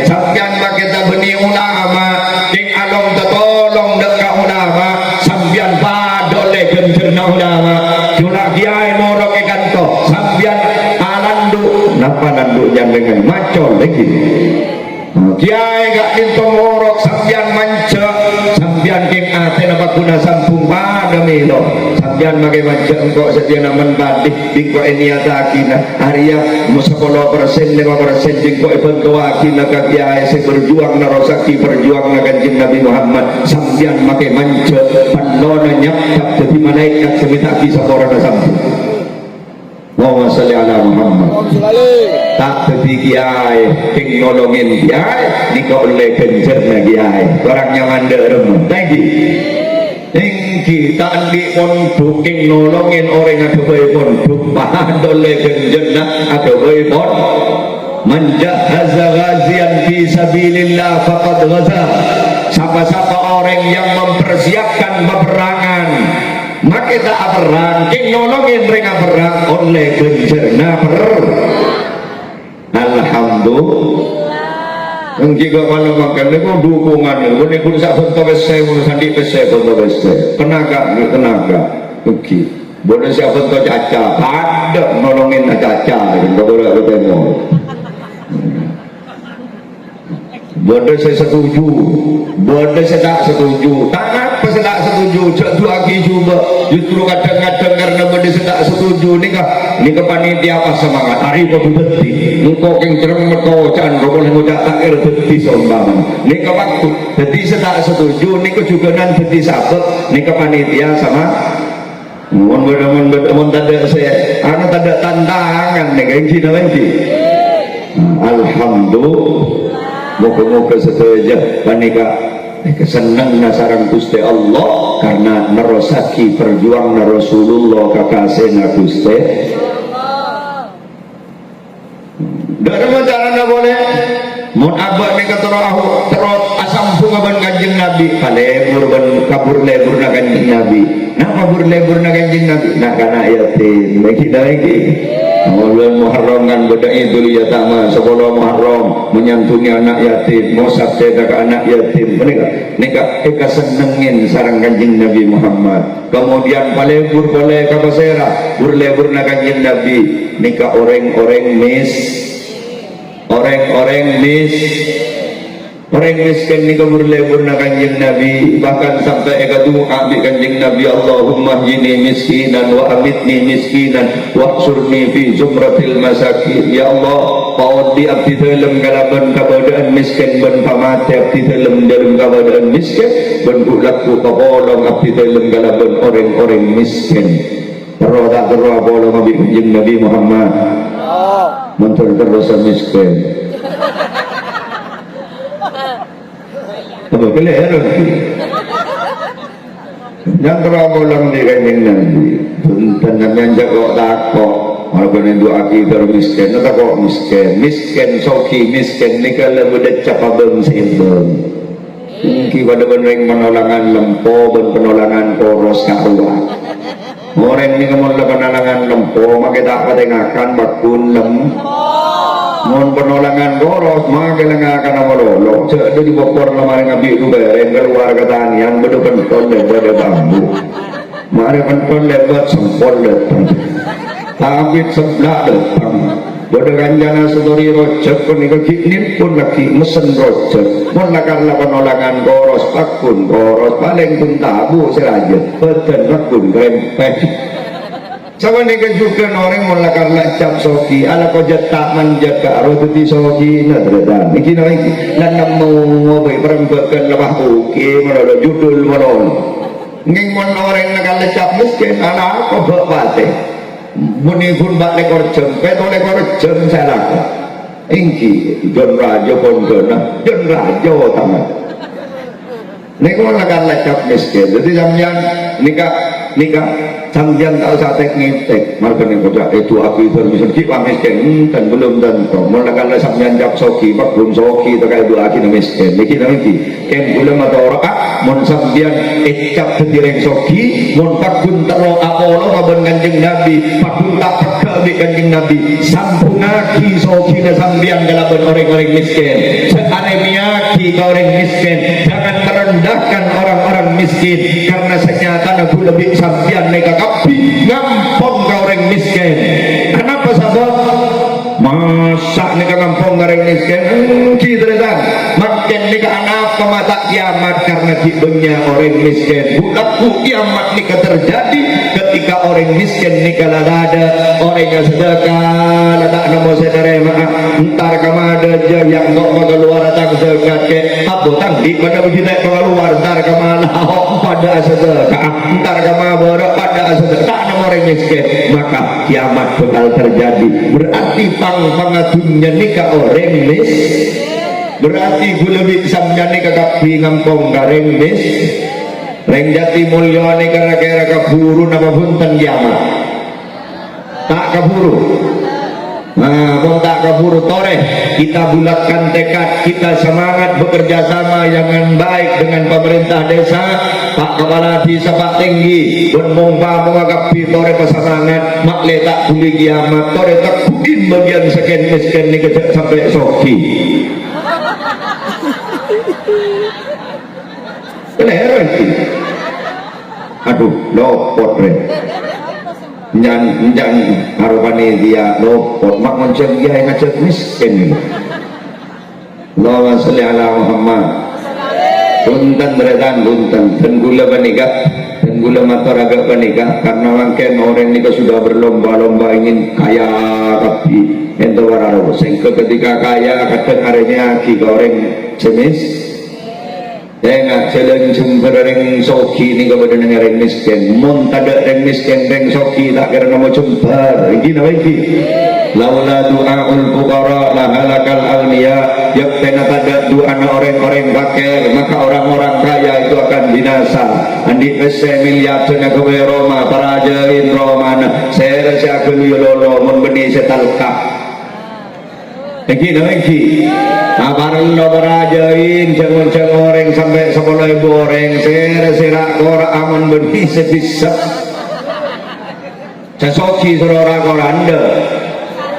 sampian maka tak benih ulama king along tetolong dekat ulama sampian padole genjer na ulama curah giai morok ikan to sampian alandu napa nandunya dengan macol lagi kiai gak dinto morok sampian manca sampian king ate napa kuna sampung pada milo sampian magai manca engkau setia naman badih bingko eniata akina Arya musapolo persen 5% bingko ebanto akina ka kiai se berjuang narosaki perjuang na kanjeng Nabi Muhammad sampian magai manca panlona nyap jadi malaikat semita kisah korana sampung Muhammad salli ala Muhammad tak jadi kiai king nolongin kiai nikah oleh genjer na kiai barangnya mandek remut lagi kita andi pondok king nolongin orang ada bayi pondok padole genjer na ada bayi pondok menjahaza ghazian fi sabilillah faqad ghaza siapa-siapa orang yang mempersiapkan peperangan maka tak perang king nolongin mereka perang oleh genjerna alhamdulillah jika malam makan ini pun dukungan ini pun sak bentuk besar pun sandi besar bentuk besar tenaga oke boleh siap bentuk caca ada nolongin caca tidak boleh bertemu boleh saya setuju boleh saya tak setuju tak saya tak setuju jatuh lagi juga justru kadang-kadang karena boleh saya tak setuju nikah panitia apa semangat hari kau beti engkau yang cerem kau can kau boleh ngucap takir beti sombang nikah waktu jadi saya tak setuju nikah juga nan beti sabet nikah panitia sama mohon tanda saya anak tanda tantangan nikah yang cina lagi alhamdulillah moga-moga setuju panika kesenang nasarang Gusti Allah karena narosaki perjuang na Rasulullah kakasena Gusti dari cara boleh mun abad ni terus asam bunga ban kanjeng Nabi palebur ban kabur lebur na kanjeng Nabi nah kabur lebur na kanjeng Nabi nak kana yatim lagi bulan Muharram kan beda Idul Yatama 10 Muharram menyantuni anak yatim mau sabda ke anak yatim nikah senengin sarang kanjeng Nabi Muhammad kemudian palebur boleh kapasera burlebur na kanjeng Nabi nikah orang-orang miskin ni kabur-lebur na kanjeng Nabi bahkan sampai ekadu abdi kanjeng Nabi Allahumma jini miskinan wa amitni miskinan wa surni fi zumratil masakin ya Allah paudi abdi dalam kalaban kabadaan miskin ben pamati abdi dalam kabadaan miskin ben bulatku kabolong abdi dalam kalaban orang-orang miskin roda bolong abdi kanjeng Nabi Muhammad menteri terus miskin. Apa keliru? Yang terawulang di kanjeng Nabi, punten sampeyan jago takok, walaupun itu akidah miskin, takok miskin soki miskin nika lebih decap abeng sibeng. Mungkin pada bening penolangan lempo, penolangan poros karuan. Orang ini kemun penolangan lempo, maka tak patengakan bakun Mohon penolakan boros, maka lengakan nama lolo. Cek di bokor lemari ngabi itu bereng keluar ketanian, bedo pentol lebat bambu. Mari pentol lebat sempol datang. Tabit sebelah datang. Bodo kanjana sedori rojek pun ikut pun lagi mesen rojek. Mohon lakarlah penolakan boros, pakun boros, paling pun tabu seraja. Beten pakun rempeh. Sama ni kejukan orang mula karena cap soki, ala kau tak menjaga roti soki nak terdan. Ini lagi dan namu berembatkan lepas buki, mana judul mana. Ngeng mana orang nak kalau cap miskin, anak apa berpatih. Muni pun bak lekor jempet, oleh lekor jem saya lakukan. Ingki John Raja pun kena, John Raja tamat. Nek mana kalau cap miskin, jadi sampean nikah sambian tak usah teknik marga ni kota itu aku itu misal kita miskin dan belum tentu mulakan lah sambian jap soki pak belum soki terkait dua aki miskin niki nanti kem belum ada orang mon sambian ecap setireng soki mon pakun tero apolo kaban kanjeng nabi pakun tak peka kanjeng nabi sampung aki soki na sambian galaban orang-orang miskin sekaremiaki ke orang miskin jangan merendahkan orang-orang miskin karena senyata aku lebih sambian mereka kapi ngampong ke orang miskin. Kenapa sahabat? Masa ni ngampong ke orang miskin? Kita datang makin ni anak mata kiamat karena tibunya orang miskin. Bukaku kiamat ni terjadi ketika orang miskin ni kalau ada orang yang sedekah, ada nama saudara maaf. Entar kamu ada je yang mau keluar datang zakat ke apa tangdi pada begitu keluar entar kamu lahok pada sedekah entar kamu berok pada sedekah tak ada orang miskin maka kiamat bakal terjadi berarti pangatunnya nikah orang miskin berarti gulebik samnya nikah kapi ngampong gareng miskin reng jati mulya ni kira-kira kaburu nama punten kiamat tak kaburu. Nah, tak kabur toreh kita bulatkan tekad kita semangat bekerja sama yang baik dengan pemerintah desa Pak Kepala Desa Pak Tinggi bermompa mengagapi toreh pesanangan mak letak buli kiamat toreh tak bukin bagian sekian miskin ni kejap sampai soki keleran aduh lopot re Njan harapani dia lopot mak macam dia yang ngajak miskin Allahumma salli ala Muhammad punten beredan punten dan gula panikah dan gula motor agak panikah karena mungkin orang ini sudah berlomba-lomba ingin kaya tapi ento wararo sehingga ketika kaya kadang harinya ki goreng jenis Dengar jalan jumpa reng soki ni kepada reng miskin. Mun tada reng miskin reng soki tak kira nama jumpa. Ini nama ini. Laula du'aul fuqara la halakal awliya. Yaktena tada doa orang-orang fakir maka orang-orang kaya itu akan binasa. Andi pese miliar jana kewe Roma para jain Romana. Saya rasa aku yololo mun beni setalka. Iki nama iki. Aparan lo berajain jangan orang sampai 10.000 orang serak kora aman benih sebisa. Sesoki sorora kora anda.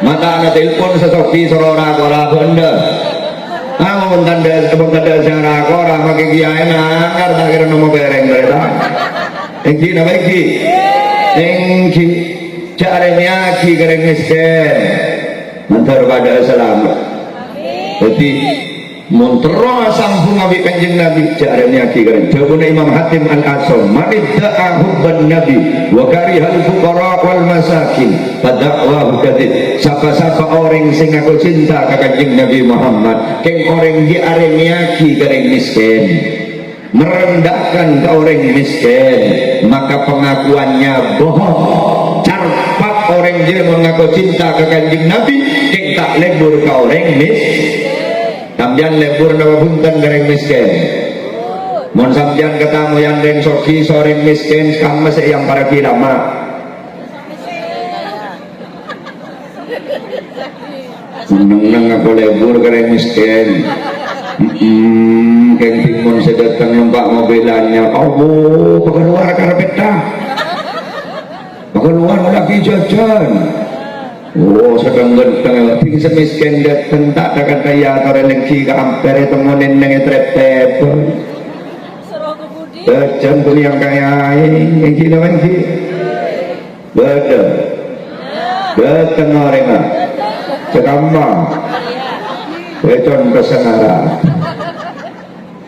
Mata anak telepon sesoki sorora kora anda. Namun tanda sejarah kora makin kiai nakar tak kira nama bereng berita. Iki nama iki. Iki caranya aki kering miskin. Mantar pada selamat. Jadi Muntero sambung Nabi Kanjeng Nabi caranya kira jawabnya Imam Hatim Al-Asam manidda'a hubban Nabi wa karihal fuqara wal masakin fada'wahu kadid siapa-siapa orang sing aku cinta ke Kanjeng Nabi Muhammad keng orang di areniaki kering miskin merendahkan ke orang miskin maka pengakuannya bohong carpak orang je mengaku cinta ke kanjeng Nabi keng tak lebur ke orang sambian lebur nama punten orang miskin mon sambian ketemu yang den soki seorang miskin kamu yang para kilama neng aku lebur ke orang miskin keng timun sedatang numpak mobilannya Allah keluar karpet dah keluar lagi jajan oh sedang genteng ting semiskin datang tak ada kaya atau lengki ke ampere temunin neng trep jajan tuh yang kaya ini yang kira lengki beda datang orang cekambang becon kesenara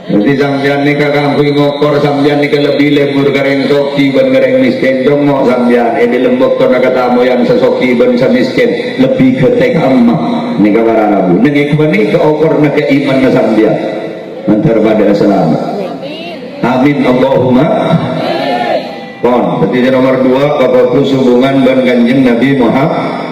jadi sambian ni kakang kui ngokor sambian ni lebih lembur gareng soki ban gareng miskin jongok sambian ini lembok kona katamu yang sesoki ban miskin lebih ketek amma ni kabar Arabu nengi kebani ke okor na ke iman na sambian antar pada selamat amin Allahumma pon jadi nomor 2 bagus hubungan ban kanjeng Nabi Muhammad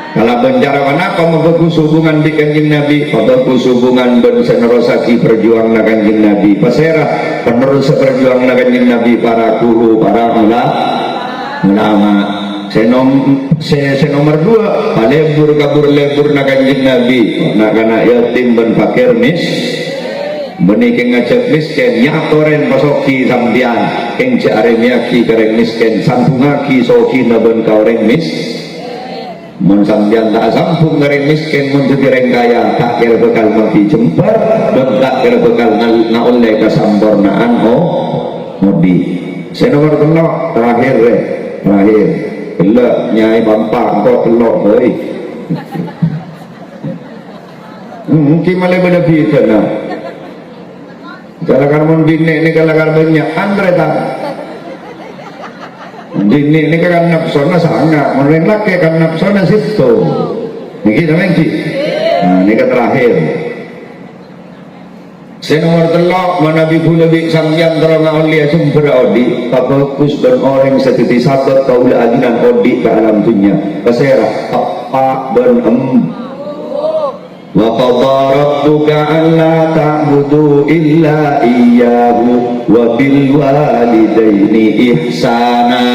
kalau bencara mana kau membagus hubungan di kanjeng Nabi bagus hubungan ben senerosaki perjuang na kanjeng Nabi pasera penerus perjuang na kanjeng Nabi para guru para ulama nomor 2 palebur kabur lebur na kanjeng Nabi na kana yatim ben fakir benikeng ngajak miskin nyatoren pasoki sambian keng jare miaki kareng miskin sambungaki soki na ben kaureng mun sambian tak sampung dari miskin mun jadi kaya tak kira bekal mati jembar dan tak kira bekal na oleh kesampurnaan modi nomor 3 terakhir belak nyai bampak kok telok oi mungkin malah beda kita nah kalau mun bini ni kalau banyak andre tak bini ini kan nafsona sangat orang laki kan nafsona situ ini namanya nah ini terakhir nomor 3 manabi nabi sambian terang aulia sumber odi bagus dan orang setiti sabat kaula ajinan odi ke alam dunia kesera apa dan wa qadha rabbuka alla ta'budu illa iyyahu wa bil walidaini ihsana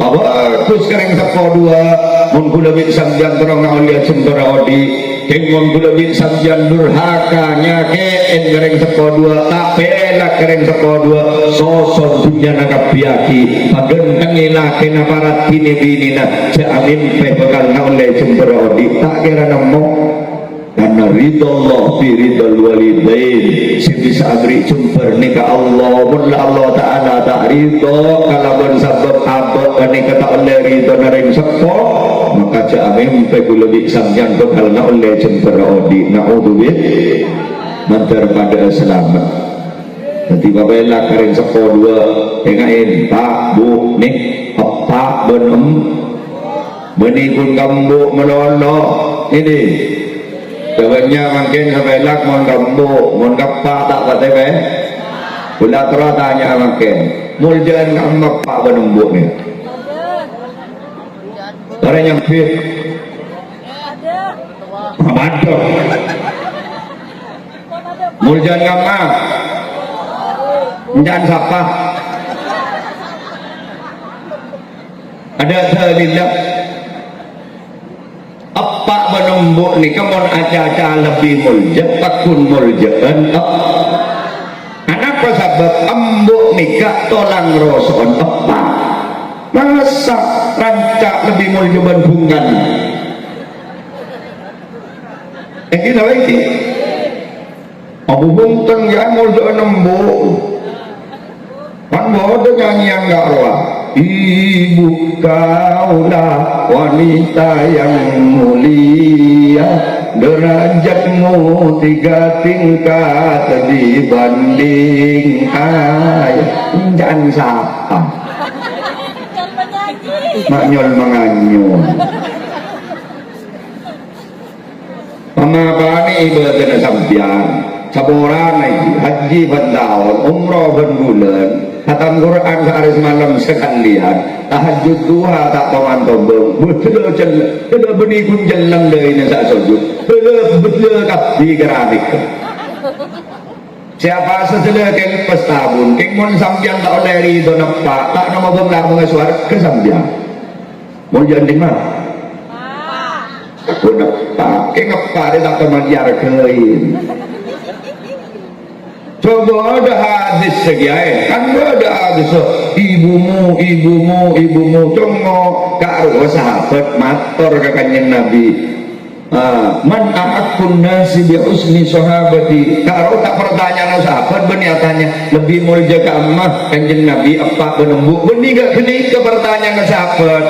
bagus kareng sapa 2 mun kula bin sambian terang aulia sumber odi keng kula bin sambian durhaka nyake kareng sapa 2 tak pelak kareng sapa 2 sosok dunya nakapiaki pagenteng ilake na parat bini-binina jamin pe bakal oleh sumber odi tak kira nemu karena ridho Allah fi ridho walidain si bisa agri jumper nika Allah mun Allah Ta'ala tak ridho kalaban sabab abad nika tak oleh ridho nareng sepo maka jamin pe kula bi sampeyan bakal oleh jumper odi naudzubillah mantar pada selamat nanti babela kareng sepo 2 tengain pak bu nih apa benem benikun kambu melono ini jawabannya makin sebelak mon kambu mon kapak tak patebe pula terus tanya makin muljan kamu pak benembuk ni orang yang fit ada muljan kamu jangan siapa ada selidak apa menumbuk ni kamu aja lebih mulja takun muljaan kenapa sebab embuk nikah tolang roson apa masa rancak lebih mulja bandungan kita lagi Abu Bunteng ya mulja nembuk kan bodoh nyanyi yang gak roh ibu kaulah wanita yang mulia derajatmu 3 tingkat dibanding ayah jangan siapa maknyol menganyol pemapani ibadah sampian saboran haji ban tahun umroh ban bulan Hatam Quran sehari semalam sekalian, tahajud duha tak paman tobong, betul benih pun jalan dari nasa sujud, betul kapi keramik. Siapa sesudah keng pestabun, keng mon sambiang tak oleh ridho nampak, tak nama benglar mengesuar ke sambiang. Mau jadi mana? Aku nampak, keng apa dia tak teman diarkein. Coba ada hadis segian, kan ada hadis ibumu tunggu karo sahabat mator ke kanjeng Nabi. Man a'akun nasi bi husni sahabati. Karo tak pertanyaan sahabat beniatannya lebih mulia ke ammah kanjeng Nabi apa penembuk beni gak geni ke pertanyaan sahabat.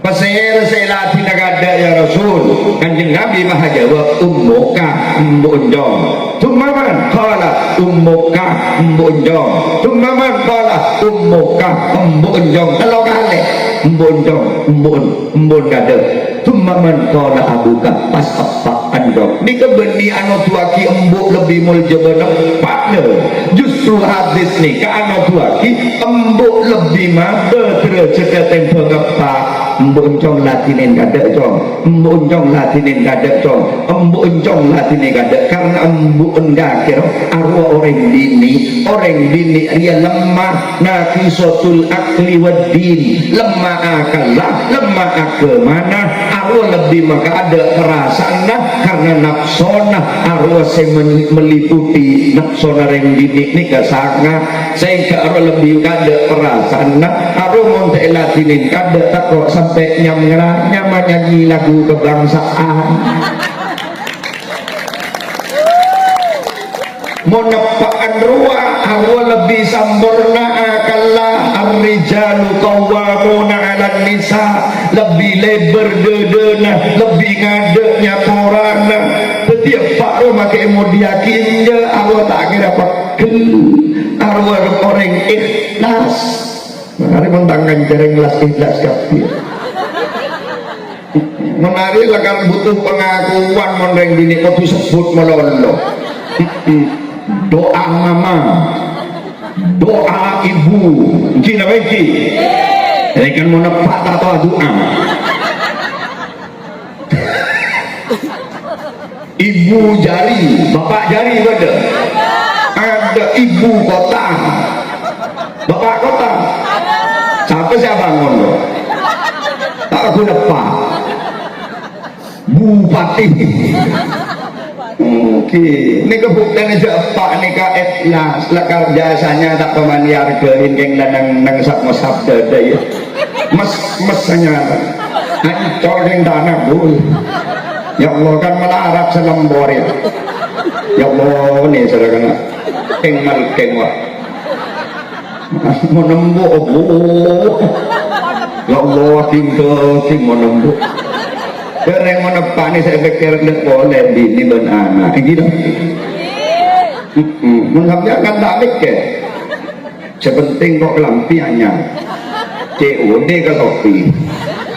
Pasir selati nagada ya Rasul kanjeng Nabi maha jawab ummuka mbunjong tumaman qala ummuka mbunjong tumaman qala ummuka mbunjong telo kali mbunjong mbun kada tumaman qala abuka pas apa andong ni kebeni anu tuaki embuk lebih mulja benepakne justru hadis ni ka anu tuaki embuk lebih made derajat tempo kepak embuncong latinin kadek cong embuncong latinin kadek cong embuncong latinin kadek karena embun gakir arwah orang dini dia lemah naqisatul akli waddin lemah akalah lemah agamana arwah lebih maka ada perasaan karena nafsona arwah saya meliputi nafsona orang dini ini kesangat sehingga arwah lebih kada perasaan arwah montek latinin kadek tak kok sampai nyamnya menyanyi lagu kebangsaan menepakkan ruah arwah lebih sempurna akalah ar-rijalu qawwamuna 'alan nisa lebih lebar dedena lebih ngadeknya porana setiap pak rumah ke diakinnya arwah tak kira pakel arwah orang ikhlas hari mentangkan jarang ikhlas kafir menarik akan butuh pengakuan mondeng dini kudu sebut melolo doa mama doa ibu gini lagi jadi kan mau nepak atau doa ibu jari bapak jari ada ibu kota bapak kota siapa ngono tak aku nepak bupati oke ini kebuktian aja pak ini ka ikhlas lekar jasanya tak peman yargain keng dan nang sak dada ya mesnya hancur yang tanah bul ya Allah kan melarat selembor ya Allah nih saudara keng malkeng wak menembuk ya Allah tinggal menembuk karena yang menepani saya pikir tidak boleh bini dan anak gitu mengambil akan tak mikir sepenting kok lampiannya COD ke kopi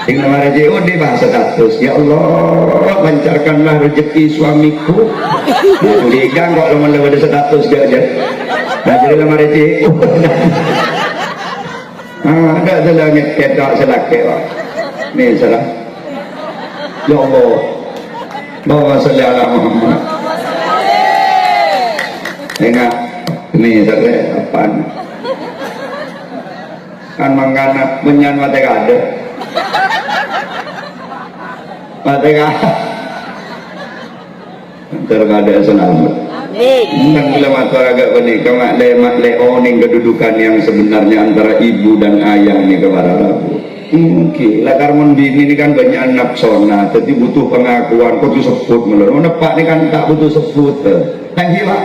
dengan nama COD bahasa status ya Allah lancarkanlah rezeki suamiku curiga kok lo ada status dia aja nah jadi nama COD ada salah ngeket tak salah kewa ini salah ya Allah bahwa salli ala Muhammad ingat ini saya apaan kan mangkana menyan mateka ada mateka terkada selamat tentang ulama agak benih kamak leoning kedudukan yang sebenarnya antara ibu dan ayah ini kepada Rabu mungkin lah karena bini ini kan banyak nafsona jadi butuh pengakuan kudu sebut melulu nepak ini kan tak butuh sebut thank you pak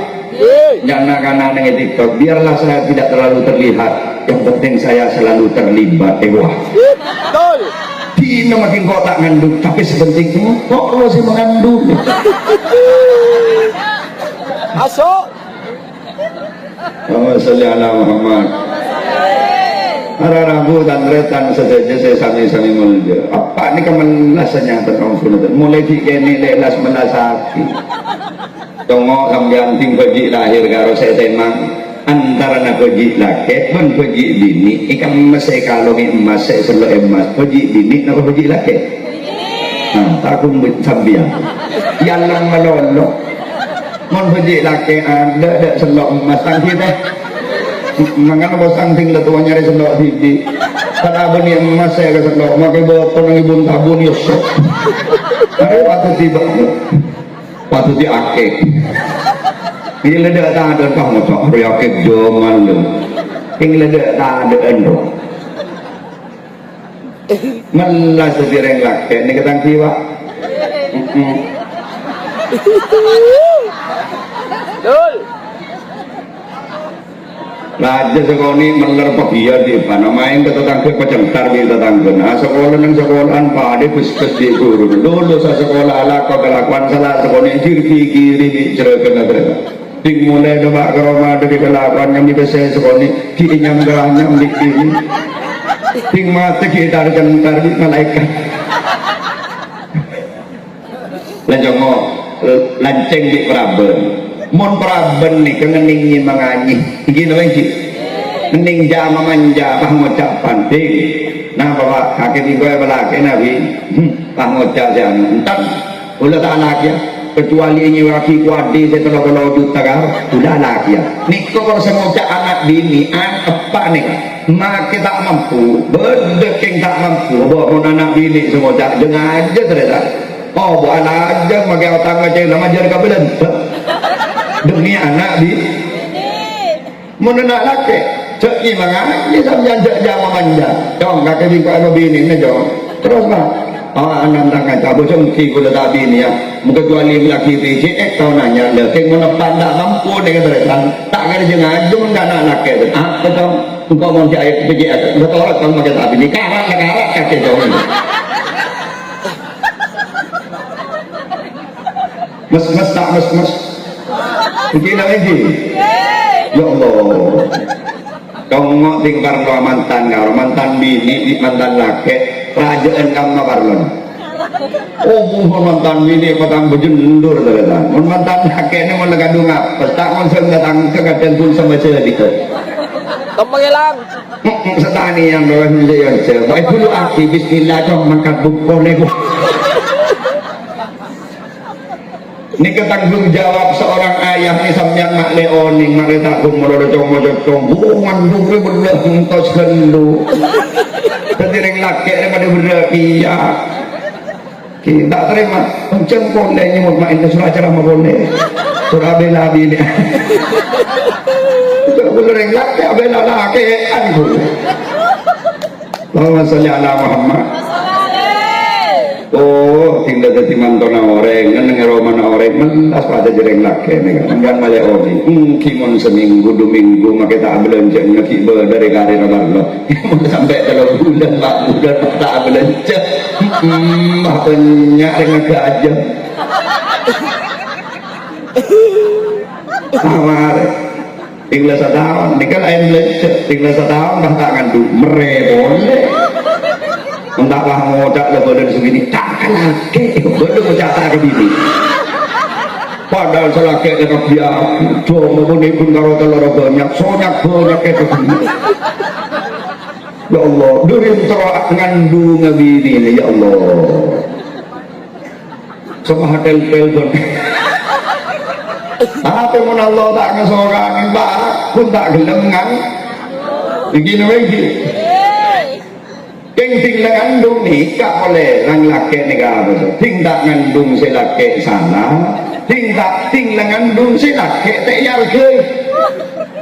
jangan anak-anak yang TikTok biarlah saya tidak terlalu terlihat yang penting saya selalu terlibat wah Dina makin kotak ngandung tapi sepenting kok lo sih mengandung masuk Allahumma sholli ala Muhammad. Para rabu dan retan saja saya sami-sami mulia. Apa ini kemelasannya tentang sunat? Mulai dikini lelas melasaki. Tunggu sambian tim bagi lahir karo saya temang. antara na pejik laki ben pejik bini ikan masih kalau emas saya selo emas pejik bini na pejik laki tak kumbit sambian yang melolo mon pejik laki ada selo emas tang kita mangan bosang ting la tuanya re selo hibi kada beni emas saya ke selo makai botol nang ibun tabun yosok ada waktu tiba waktu di akek ini leda tak ada kau ngocok riakek joman lu ini leda tak ada endo malah sedireng laki ini ketang kiwa Raja sekoni meler pegiat di mana main ke tetangga pecentar di tetangga nah sekolah nang sekolahan pada puskes di guru lulus sekolah ala kau kelakuan salah sekoni kiri cerita cerita ting mulai doa ke rumah dari kelakuan yang bisa sekoni kiri nyam geranyam di kiri ting mata kita centar di malaikat lanjongo lanceng di Praben mon Praben nih keningin menganyi gini lagi meninja memanja pahmocap panting nah bapak kakek gue belakang nabi pahmocap jangan entar udah tak anak ya kecuali ini laki kuadi setelah kalau juta kar udah anak ya niko kalau semoga anak bini apa nih mak kita mampu berdeking tak mampu bawa anak bini semoga jangan aja ternyata oh buat aja pakai otak aja nama jar kabelan demi anak di menenak laki cek gimana ini sampean cek jama manja dong kakek bingkai sama bini ini dong terus mah anak tangan cabut cengki gula tadi ini ya muka juali laki biji kau nanya lekeng menepan tak mampu dengan teresan tak ada jengan cuma nggak nak laki apa dong engkau mau jahit biji betul kalau pakai tadi ini karat kakek dong mes tak mes begini lagi ya Allah kau ngok tingkar doa mantan bini mantan laki kerajaan kamu parlon oh mantan bini patang bejendur ternyata mantan laki ini mau legandung apa tak konsen datang ke kaden pun sama sedikit kamu hilang setani yang doa yang baik dulu akti bismillah dong makan buku nego ini ketanggung jawab seorang ayah ini sampeyan mak leoning mak letakung merodo cong bukan dulu bener entos gendu ketireng laki daripada bener iya kita terima enceng boleh nyemut main ke surah ceramah boleh surah bela bini benereng laki bela laki aku Allahumma sholli ala Muhammad. Oh, tinggal jadi mantona orang, kan ngeroma orang, melas pada jereng laki, nih kan, kan malah orang, kimon seminggu, 2 minggu, makanya tak belanja, nyaki dari karir lo, sampai 3 bulan, 4 bulan, tak belanja, makanya dengan gajah, tawar, tinggal 1 tahun, ini kan ayam belanja, tinggal 1 tahun, dah tak ngandung, boleh. Entahlah ngocak lebar dari segini tak lagi bener ngocak tak ke bini padahal selagi ada dia cuma pun karo telur banyak itu ya Allah durin terak ngandung bini ini ya Allah sama tel-tel tapi pun Allah tak ngesorangin tak pun tak gelengan begini lagi yang tinggal ngandung nikah oleh orang laki nikah apa tinggal ngandung si laki sana tinggal ngandung si laki teyar ke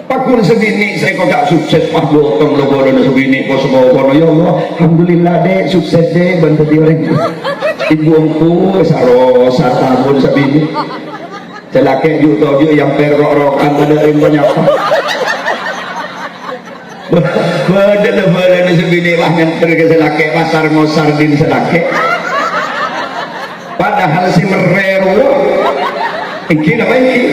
pakun sebini saya kok gak sukses pak botong lo bodoh sebini kok semua bodoh ya Allah alhamdulillah dek sukses dek bantu dia orang ibu aku sarosa tabun sebini selaki juto yang perok-rokan ada yang banyak Badan sebini lah nganter ke selake pasar ngosar din selake padahal si mereru ini apa ini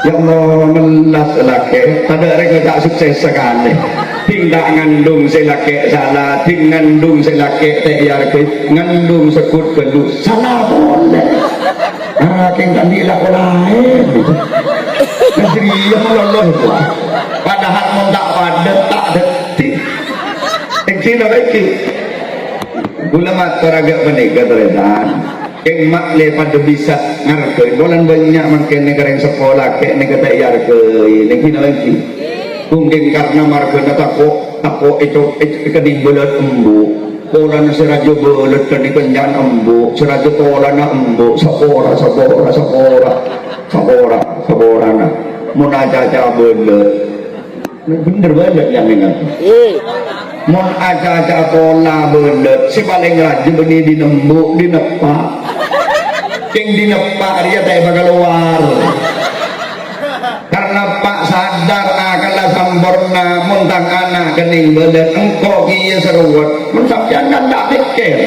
ya Allah melas selake pada mereka tak sukses sekali tinggal ngandung selake salah tinggal ngandung selake teyar ke ngandung sekut bendu salah boleh keng tadi lah lain Nasri ya Allah baiki. Gula mat taraga menika teretan. Keng mak le pada bisa ngarke. Bolan banyak makin negara yang sekolah kek negara iarke. Niki baiki. Mungkin karena marga tako itu kening bulat embu. Polan serajo bulat kening kenjan embu. Serajo polan embu. Sapora na. Mun aja bulat. Bener banget yang ingat. Mun aja pola bulat. Si paling rajin benih di nembu di nepak. King di nepak dia tak bakal keluar. Karena Pak sadar akanlah sampurna muntang anak kening belet engkau kia seruat mensampian kan tak pikir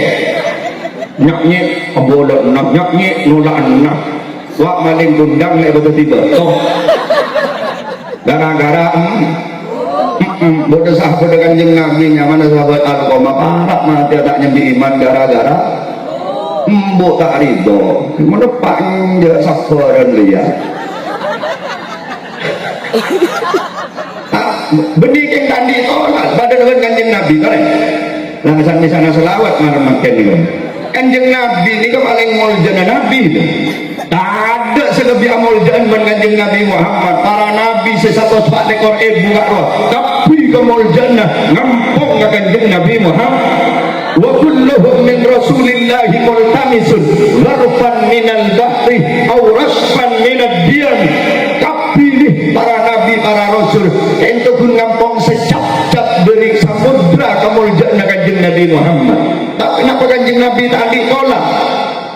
nyaknya bodoh nyaknya nulaan nak wak maling kundang lek betul tiba gara-gara bodoh sahabat dengan jeng Nabi mana sahabat al-qoma parak mati tak nyambi iman gara-gara mbok tak ridho menepak dia sabaran dia benih yang tadi tolak pada dengan kanjeng Nabi kan langsung di sana selawat makan ini kanjeng Nabi ini kan paling muljana Nabi tak ada selebih muljana dengan kanjeng Nabi Muhammad para Nabi sesatu pak ekor ibu gak roh tapi kemuljana ngampung gak kanjeng Nabi Muhammad wa kulluhum min rasulillahi multamisun gharfan minal bahri aw rasfan minad diyan pilih para nabi para rasul itu pun ngampung secap-cap dari samudra kemuliaan kanjeng Nabi Muhammad. Tak kenapa kanjeng Nabi tadi tolak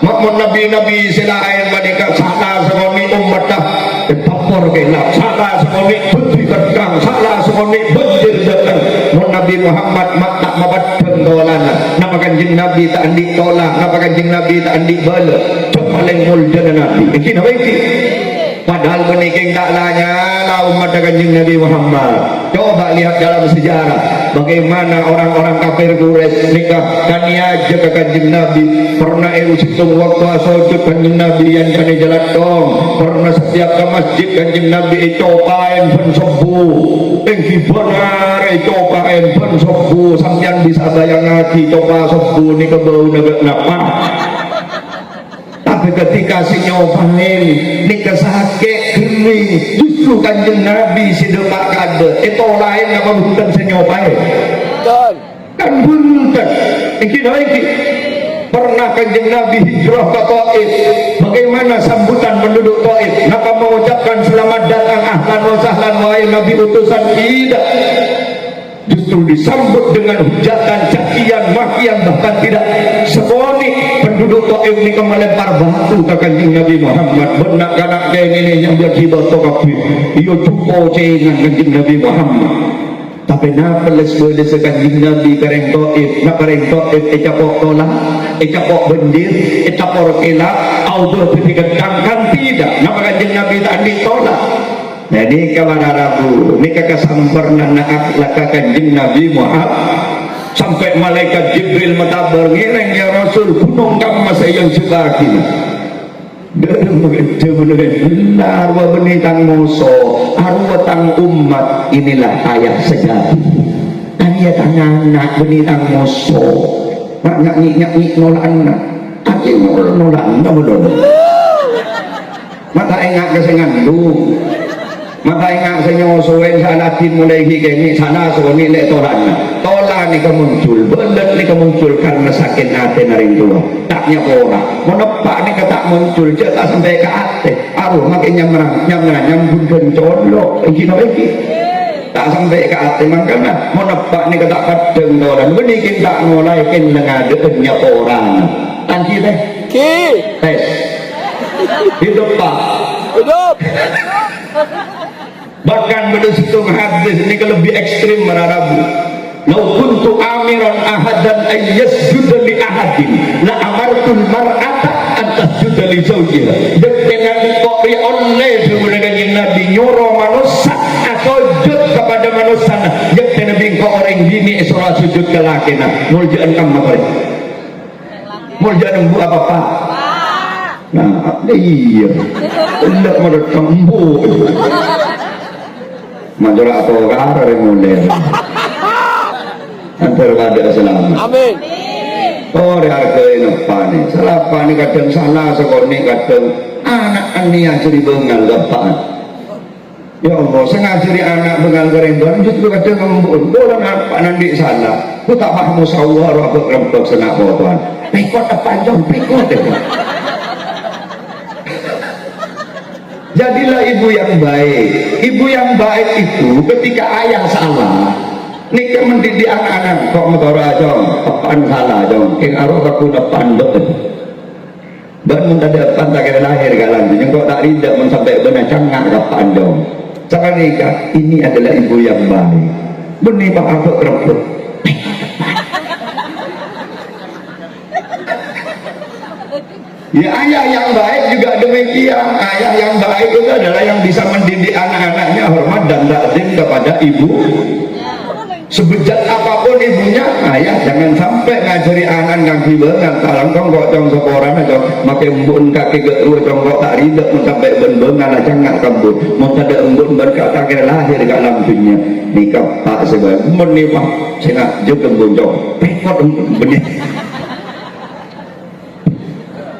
makmun nabi-nabi selain mereka salah semua umat dah ditapor kelak salah semua putri kedang salah semua banjir datang mun Nabi Muhammad tak mabadeng tolana nama kanjeng Nabi tak andi tolak nama kanjeng Nabi tak andi bala paling mulia Nabi ini apa ini padahal menikah tak lanya umat kanjeng Nabi Muhammad. Coba lihat dalam sejarah bagaimana orang-orang kafir Quraisy nikah aja ke kanjeng Nabi. Pernah situng waktu sujud kanjeng Nabi yang kani jalan dong. Pernah setiap ke masjid kanjeng Nabi cobain pun sobu. Benar cobain pun sobu. Sampeyan bisa bayang hati coba sobu ni kebau napa. Tapi ketika si nyobain nikah sakit gini justru kanjeng Nabi si demak kade itu lain apa bukan si nyobain kan bukan ini lagi pernah kanjeng Nabi hijrah ke Taif bagaimana sambutan penduduk Taif maka mengucapkan selamat datang ahlan wa sahlan wahai Nabi utusan tidak justru disambut dengan hujatan, cacian, makian bahkan tidak sekonik penduduk Taif ini melempar batu ke kanjeng Nabi Muhammad benak kanak kayak ini yang dia kibat tokapi iyo cupo cengan kanjeng Nabi Muhammad tapi napeles boleh sekanjeng Nabi kareng Taif nak kareng Taif ecapok tolak ecapok bendir ecapok kelak audo dikedangkan tidak nak kanjeng Nabi tak ditolak. Jadi kawana Rabu nikah kesampurnan akhlak kanjeng Nabi Muhammad sampai malaikat Jibril matabar ngireng ya Rasul gunung kamu masa yang sebagi benar wa benitang muso arwa tang umat inilah ayat sejati ayat anak benitang muso nak nyak nolak anak aki nolak mata ingat kesengandu maka ingat senyosoen salatin mulai higeni sana soni lek tolan ni kemuncul belet ni kemuncul karena sakit hati naring tua taknya ora menepak ni tak muncul je tak sampai ke hati aruh makin nyambun kencolo iki tak sampai ke hati makanya menepak ni tak kadeng tolan benikin tak mulai kin dengadenya orang tanti teh tes hidup pak hidup bahkan berdisitung hadis ini lebih ekstrim menarabu lau kuntu amiran ahadan ayyasjuda li ahadin la amartul mar'ata antasjuda li zawjiha dengan dikori oleh dengan yang Nabi nyuruh manusia atau sujud kepada manusia yang Nabi kau orang gini sholat sujud ke lakina muljaan kamu apa muljaan bu apa pak nah iya tidak mau tembu majalah atau gara yang mulai antar pada selamat. Amin. Oh, harga ini apa nih? Salah apa nih kadang salah sekolah kadang anak ani yang jadi bengal gampang. Ya Allah, saya ngajari anak bengal kerentuan justru kadang ngembun. Bolan apa nanti salah? Ku tak paham musawwar apa rempok senak tuan. Pikot apa jom pikot itu. Jadilah ibu yang baik. Ibu yang baik itu ketika ayah salah, nikah mendidik anak-anak kok motor aja, apaan salah aja. King arok aku depan betul. Dan minta depan tak kira lahir galan. Yang kok tak ridak sampai benar cangak kapan dong. Cara nikah ini adalah ibu yang baik. Benih pak aku kereput. Ya ayah yang baik juga demikian. Ayah yang baik itu adalah yang bisa mendidik anak-anaknya hormat dan takzim kepada ibu. Sebejat apapun ibunya, ayah jangan sampai ngajari anak kaki bengan. Talang kong kok cong sekoran aja, makai embun kaki geru cong kok tak ridak sampai bengan aja nggak kembun. Mau ada embun berkata kira lahir kat dalam dunia. Nikah pak sebagai menimah, saya juga embun cong. Pekot embun benih.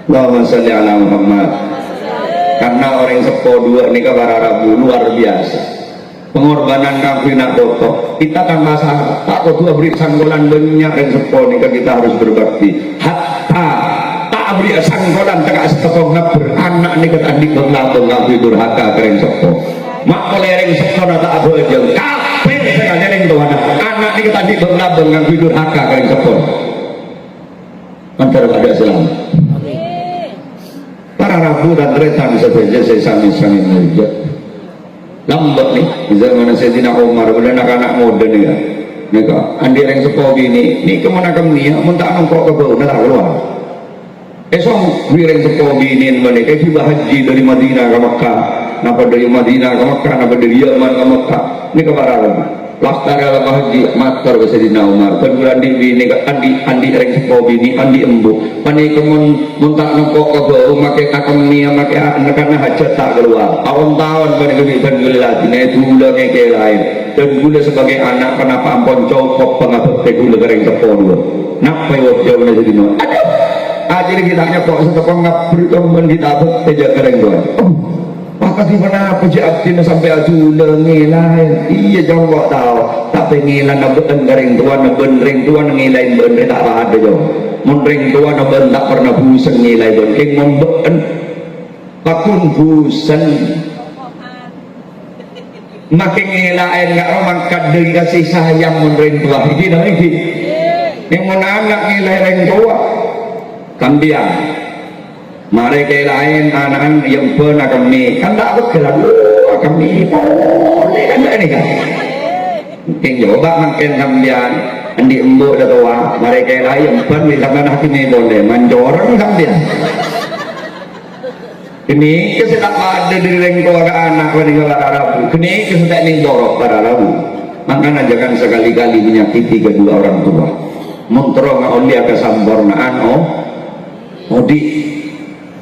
Allahumma sholli ala Muhammad. Karena orang sepo dua nikah para Rabu luar biasa. Pengorbanan kami nak botok kita kan masalah tak kudu beri sanggolan banyak yang sepo nikah kita harus berbakti hatta tak beri sanggolan tengah setepok ngabur anak nikah adik berlabung ngabu durhaka kering sepo mak kolereng sepo tak abu aja kapit sekalian yang tuan anak nikah adik berlabung ngabu durhaka kering sepo antara ada selamat para Rabu dan retan sebagai sesami-sami meja lambat nih zaman Sayyidina Umar udah anak-anak muda nih ya mereka andi yang sekolah ini kemana kami ya minta nongkok ke bawah nak keluar esok yang sekolah ini mereka juga haji dari Madinah ke Makkah napa dari Madinah ke Makkah napa dari Yaman ke Makkah ini ke para laktar ala haji matar ke Sayyidina Umar terbulan di ini andi yang sekolah ini andi embu pani kemun minta nongkok ke bawah makai kami ya makai karena hajat tak keluar tahun-tahun pada kebiasaan gula itu gula kayak lain dan gula sebagai anak kenapa ampun cokok pengabut gula kering sepuluh napa yang jauh dari sini aduh jadi kita hanya kok setepang ngabur kemudian kita abut teja kering doang makasih mana puji abdina sampai ajula ngilain iya jauh kok tahu tapi ngilan nabetan kering tuan naben tuan ngilain ben tak ada jauh menring tuan naben tak pernah busen ngilain ben king membeken pakun busen makin ngilain gak romangkat dari kasih sayang menring tua ini dah ini yang mana anak ngilain tua kambiang mari ngilain anak yang pernah kami kan tak bergerak kami boleh kan ini kan yang coba makin kambiang andi embuk dah tua mari ngilain yang pernah bisa mana kini boleh manjorang kambiang ini kesedak ada di lengkau anak pada Rabu ini kesedak ini borok pada Rabu makanya jangan sekali-kali menyakiti kedua orang tua muntrong oleh kesampurnaan di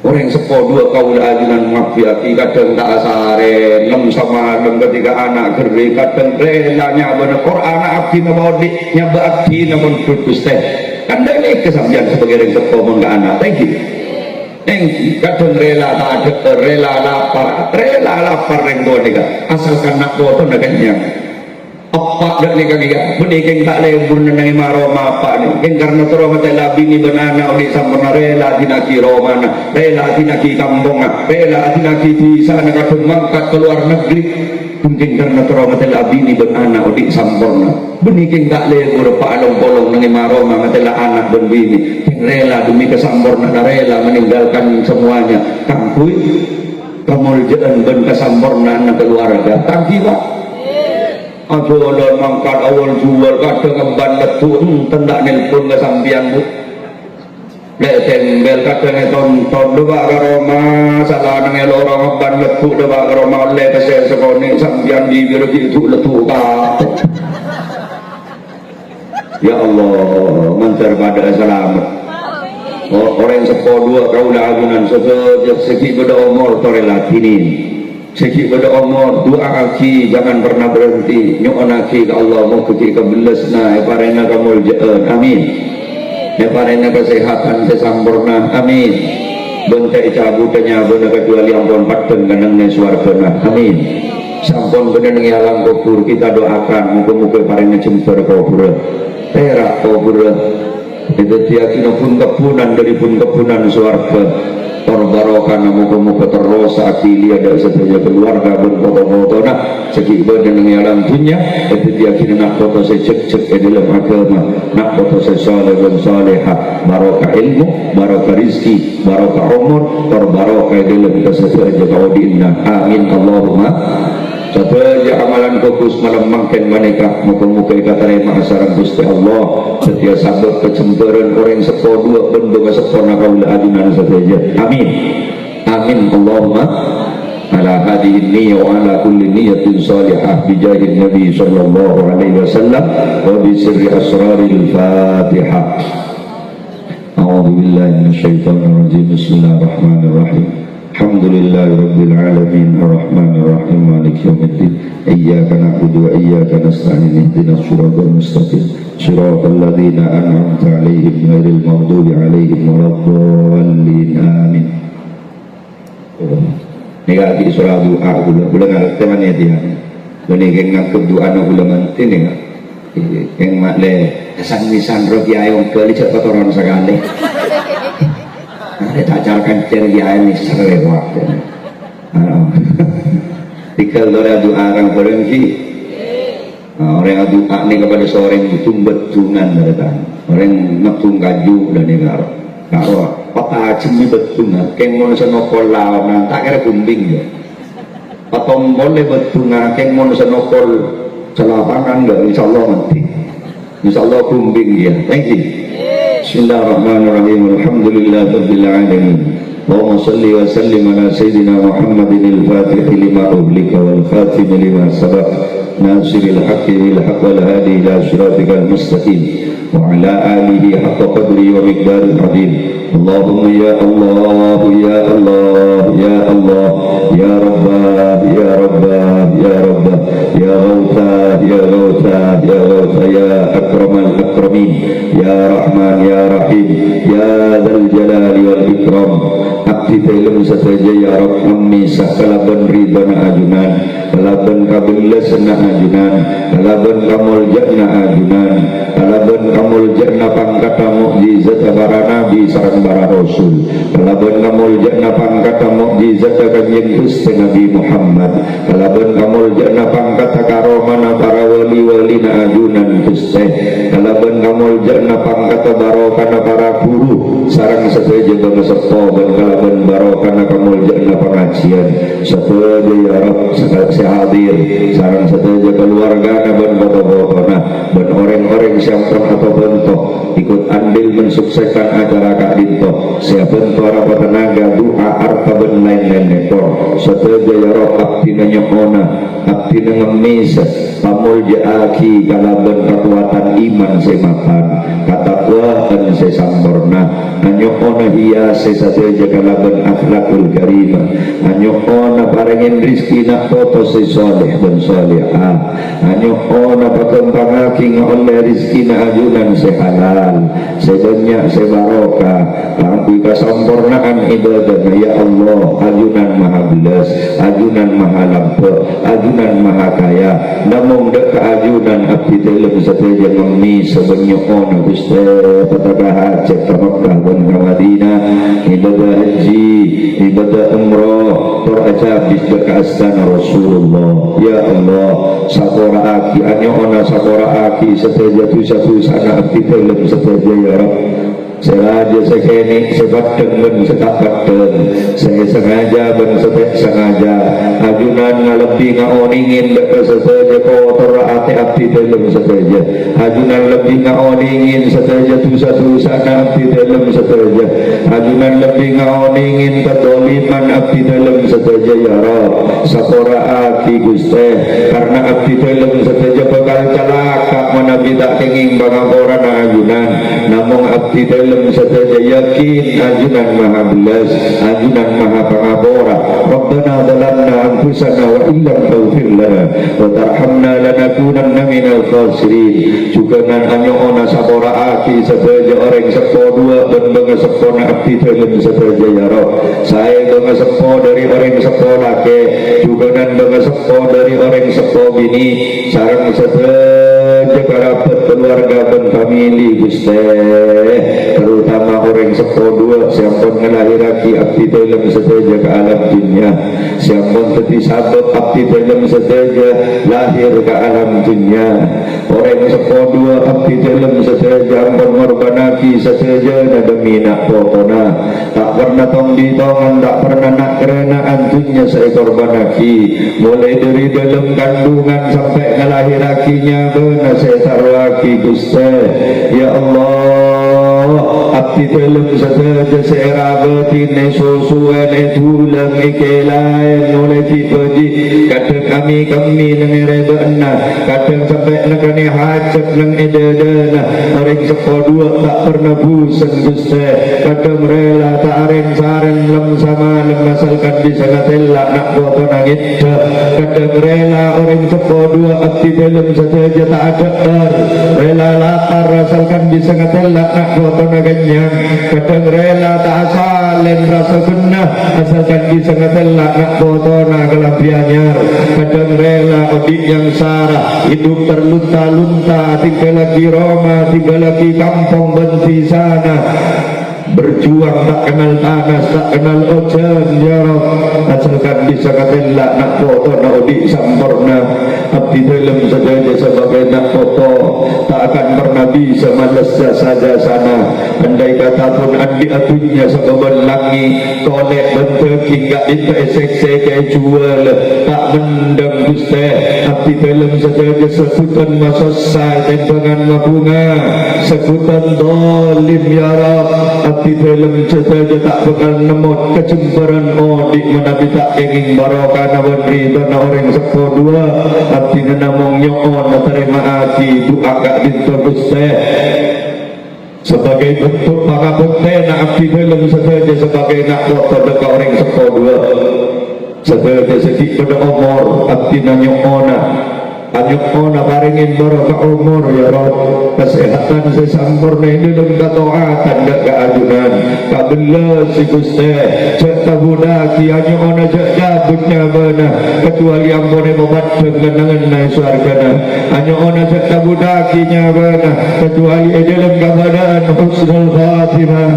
orang sepo dua kaula ajunan mafiati kadang tak asare nem sama nem ketika anak geri kadang relanya bener Quran abdi nabodi nyaba abdi nabon putus teh kan ini kesampian sebagai orang sepo mengga anak thank you kadang rela tak ada rela lapar yang tua nih asalkan nak tua tuh nakanya apa dak nih kaki benih tak lebur nengi maroma apa nih karena terus mata labi ni banana oleh sampurna rela dinaki romana rela dinaki kampung rela dinaki di sana kadang mangkat keluar negeri mungkin karena terus mata labi ni banana oleh sampurna benih tak lebur pak along polong nengi maroma mata anak dan bini rela demi kesampurnaan rela meninggalkan semuanya kangkui kemuliaan dan kesampurnaan keluarga tangki pak aduh Allah mangkat awal jual kadang ngemban letu tendak nelpon ke sampian bu lek tembel kadang tonton doa ke Roma salah nang orang ngemban letu doa ke Roma oleh kesel sekoni sampian di biru itu letu ka ya Allah mancar pada selamat orang sepo dua kaula agunan sejak segi beda umur tore latinin Seki pada umur doa aki jangan pernah berhenti nyu'an aki ke Allah mau keki kebelasna parena kamul ja'an amin parena kesehatan sesampurna amin bentai cabutnya benar kedua liampun pateng kanangnya suargana amin sampun benar yang alam kubur kita doakan muka-muka parena jemper kubur terak kubur itu tiakina pun kepunan dari pun kepunan suarga barokah muka-muka terus akili ada setelah keluarga berfoto-foto nak segi badan yang alam dunia itu dia kini nak foto saya cek-cek dalam agama nak foto saya soleh dan solehah barokah ilmu barokah rizki barokah umur terbarokah dalam kesesuaian kau diinna amin Allahumma satu aja amalan fokus malam mangken maneka muka-muka kata ma'asaran Gusti Allah setia sabut kecemburan orang sepo dua benda kesepona kaulah adunan saja amin amin Allahumma ala hadihi niyya wa ala kulli niyatin salihah bijahin Nabi sallallahu alaihi wasallam wa bi sirri asraril Fatihah. A'udzu billahi minasyaitonir rajim. Bismillahirrahmanirrahim. Alhamdulillahi rabbil alamin arrahmanir rahim maliki yaumiddin iyyaka na'budu wa iyyaka nasta'in ihdinas siratal mustaqim siratal ladzina an'amta 'alaihim ghairil maghdubi 'alaihim waladdallin amin. Nika di surah doa gula ngarep temane dia. Lene geng ngakep doa na gula mantin ya. Geng makle sang nisan ro diayong kali cepat orang sakane. Ada ajarkan ceri ayat ni secara waktu. Tikal doa doa orang berhenti. Orang doa ni kepada seorang itu betungan datang. Orang ngatung kaju dan negara. Kalau pata cumi betungan, kemon senopol lawan tak kira kumbing je. Atau boleh betungan, kemon senopol celapangan enggak? Insyaallah nanti. Insyaallah kumbing dia. Thank you. Bismillahirrahmanirrahim. Alhamdulillahirabbil alamin. Allahumma shalli wa sallim ala sayyidina Muhammadin al-Fatih lima ughliqa wal khatim lima sabaq nasiril haqqi bil haqq wal hadi ila siratikal mustaqim wa ala alihi haqqa qadri wa miqdaril azim. Allahumma ya Allah ya Allah ya Allah ya Rabbah ya Rabbah ya Rabbah ya Ghawthah ya Ghawthah ya Ghawthah ya akramal akramin ya Rahman ya Rahim ya Dzal Jalali wal Ikram. Abdi dalam saja ya Rabb kami sakalaban ridana ajunan kalaban kabilasna ajunan kalaban kamul jana ajunan kalaban kamul jana pangkata mukjizat para nabi sareng para rasul kalaban kamul jana pangkata mukjizat kanjeng Gusti Nabi Muhammad kalaban kamul jana pangkata karomana para wali-wali na ajunan Gusti kalaban kamul jana pangkata barokana para guru sareng saja bangsa sepo kalaban barokana kamul jana pengajian sateja ya Rabb sehadir sareng sateja keluarga ban foto-fotona ban orang-orang siampun atau bentuk ikut andil mensukseskan acara Kak Dinto siapa para tenaga doa harta ben lain-lain nekor sateja ya Rabb abdi nyona abdi ngemis pamul jaaki kalaban kekuatan iman semakan katakwaan sesampurna anyokona hias sateja kalaban akhlakul karimah anyokona parengin rizki nak foto soleh dan solehah anyokona pakempangaki oleh rizki na ajunan sehalal sebanyak sebarokah lampi kesempurnaan ibadah ya Allah ajunan maha belas ajunan maha lampu ajunan maha kaya namun dek ajunan abdi dalam sateja memi sebanyak Gusti pataka hajat ke Makkah dan ke Madinah ibadah haji ibadah umrah terajab di astana Rasulullah ya Allah sabora aki anyona sabora aki sateja tu sana abdi dalam sateja ya Rabb Seraja sekeni sebateng ben setabateng saya sengaja ben setek sengaja ajunan ngalebi ngaoningin dek sesaja kotor ate abdi dalam sesaja ajunan lebih ngaoningin sesaja tusa-tusa abdi dalam sesaja ajunan lebih ngaoningin kedoliman abdi dalam sesaja ya Rabb sapora aki Gusti karena abdi dalam sesaja bakal celaka menabi tak kenging bangaporan ajunan namun abdi dalam dalam sahaja yakin ajunan maha belas, ajunan maha pengabora. Rabbana zalamna anfusana wa illam taghfir lana wa tarhamna lanakunanna minal khasirin. Juga nan anyo ona sabora aki sahaja orang sepo dua dan bangga sepo na abdi dalam sahaja ya Rabb. Saya bangga sepo dari orang sepo laki, juga nan bangga sepo dari orang sepo bini, sarang sahaja kerabat keluarga dan famili Gusti, terutama orang sepo dua siampun ngelahiraki abdi dalam sahaja ke alam dunia, siampun teti sabab abdi dalam sahaja lahir ke alam dunia. Orang sepo dua abdi dalam sahaja ampun ngorbanaki sahaja nada minak potona, tak pernah tong di tongan, tak pernah nak kerana antunya seekor banaki, mulai dari dalam kandungan sampai ngelahirakinya benar saya taruhaki Gusti. Ya Allah, abdi dalam sahaja saya betine susuan tulang ikelain oleh tipe-tipe kadang kami nengere benar, kadang sampai nekani hajat neng ededana. Orang sepo dua tak pernah busan Gusti, kadang rela tak areng sareng lem sama lem asalkan bisa ngatelak nak foto nangit. Kadang rela orang sepo dua abdi dalam sahaja tak ada rela lapar asalkan bisa ngatelak nak foto naganyang. Kadang rela tak asalen rasa genah asalkan bisa ngatelak nak foto nagalapianyar. Kadang rela odik yang sarah hidup terlunta-lunta, tinggal lagi Roma, tinggal lagi kampung benti sana, berjuang tak kenal panas, tak kenal ojan ya Rabb. Asalkan bisa katelak nak foto nak odik sempurna abdi dalam sahaja sebagai nak foto, tak akan pernah bisa malas saja sana. Andai kata pun andi atunya sebaban langi kolek bentuk hingga itu esek-esek jual tak mendang Gusti. Abdi dalam sahaja sebutan masa saya tempangan mabunga, sebutan dolim ya Rabb. Abdi dalam sahaja tak bakal nemu kecemburan odik menabi tak ingin barokah nawan rida na orang sepo dua. Abdi namong nyoon na terima hati doa kak dinto Gusti sebagai bentuk pangabekti na abdi dalam sahaja sebagai nak foto dekat orang sepo dua. Sahaja sedikit pada umur abdi na nyoona anyukona paringin barokah umur ya Rabb, kesehatan sesempurna ini dan ketaatan dan keadunan kabelah si Gusti. Cek tabunaki anyukona cek dabutnya mana kecuali ampone mobat dengan naik suargana. Anyukona cek tabunakinya mana kecuali dalam keadaan husnul khatimah.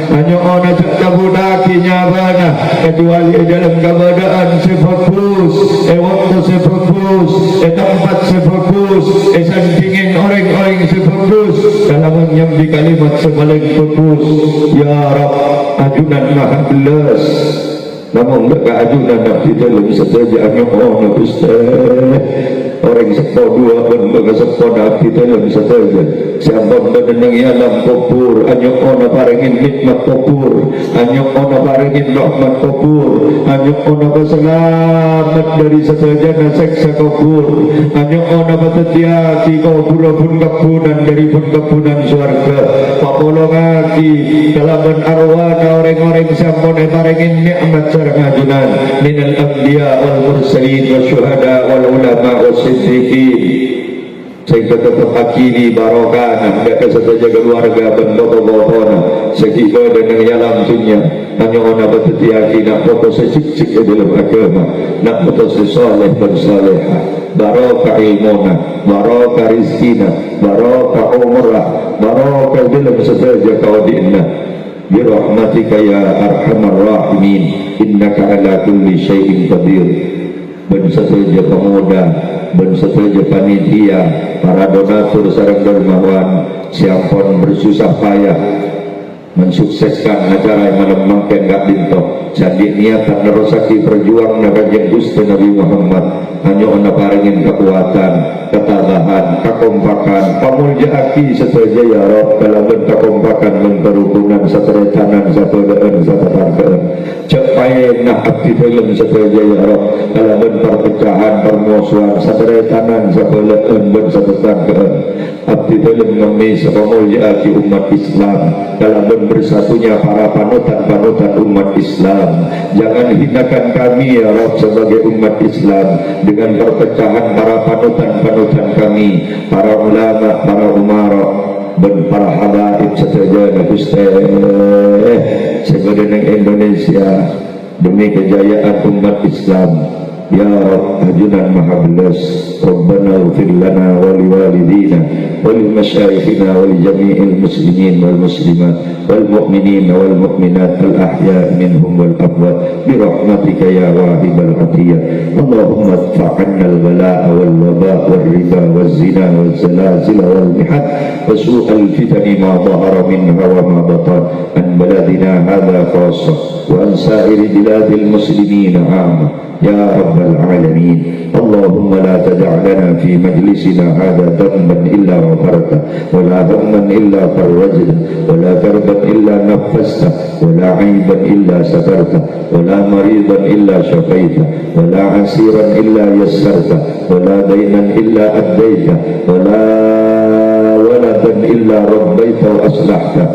Anyukona cek tabunakinya mana kecuali dalam keadaan sefokus waktu sefokus tempat sefokus sandingin orang-orang sefokus dalam menyambi kalimat sebalik fokus ya Rabb. Ajunan maha belas namun tak ajunan abdi dalam sahaja anyukona Gusti. Orang sepo dua pun bangga sepo abdi dalam sahaja siapa mendenang alam kubur anyukona paringin nikmat kubur, anyukona paringin rahmat kubur, anyukona selamat dari sahaja naseksa kubur, anyukona batetiaki kubur pun kebunan dari pun kebunan surga. Papolongaki kalaban arwana orang-orang siapa paringin nikmat sareng ajunan minal anbiya wal mursalin wa syuhada wal ulama was siddiqin. Sehingga tetap akili barokah mereka sahaja keluarga bendoto-botona sekiba dengan yalam dunia hanya ona batetiaki nak foto secik-cik dalam agama, nak foto sesoleh dan salehah, barokah ilmona, barokah rizkina, barokah umrah, barokah dalam sahaja kawadina birahmatika ya arhamar rahimin innaka ala kulli syai'in qadir. Ben sahaja pemuda, ben sahaja panitia, para donatur sareng dermawan siapun bersusah payah mensukseskan acara yang melembangkan Kak Dinto jadi niatan nerosaki berjuang nakajeng Gusti Nabi Muhammad hanya ona paringin kekuatan, ketabahan, kekompakan, pamuljaaki sateja ya Rabb kalaban kekompakan mun kerukunan sateretanan sapeudeueun satatangkeun cek paena abdi film sateja ya Rabb kalaban perpecahan permusuhan sateretanan sapeudeueun mun satatangkeun abdi film ngemis pamuljaaki umat Islam kalaban bersatunya para panutan-panutan umat Islam. Jangan hinakan kami ya Rabb sebagai umat Islam dengan perpecahan para panutan-panutan kami, para ulama, para umara dan para habaib seterusnya Gusti sebagai Indonesia demi kejayaan umat Islam. Ya Rabb ajunan maha belas Rabbana ufir lana wa liwalidina wa limasyayikhina wa lijami'il muslimin wal muslimat wal mu'minin wal mu'minat al ahya minhum wal amwat birahmatika ya wahibal atiyah Allahumma adfa'anna al bala'a wal waba' wal riba wal zina wal zalazila wal mihad wa su'al fitani ma dhahara minha wa ma batan an baladina hadha khassa wa an sa'iri biladil muslimin amma يا رب العالمين اللهم لا تدع لنا في مجلسنا هذا ذنبا إلا غفرته ولا هما إلا فرجته ولا كربا إلا نفسته ولا عيبا إلا سترته ولا مريضا إلا شفيته ولا عسيرا إلا يسرته ولا دينا إلا أديته ولا ولدا إلا ربيته وأصلحته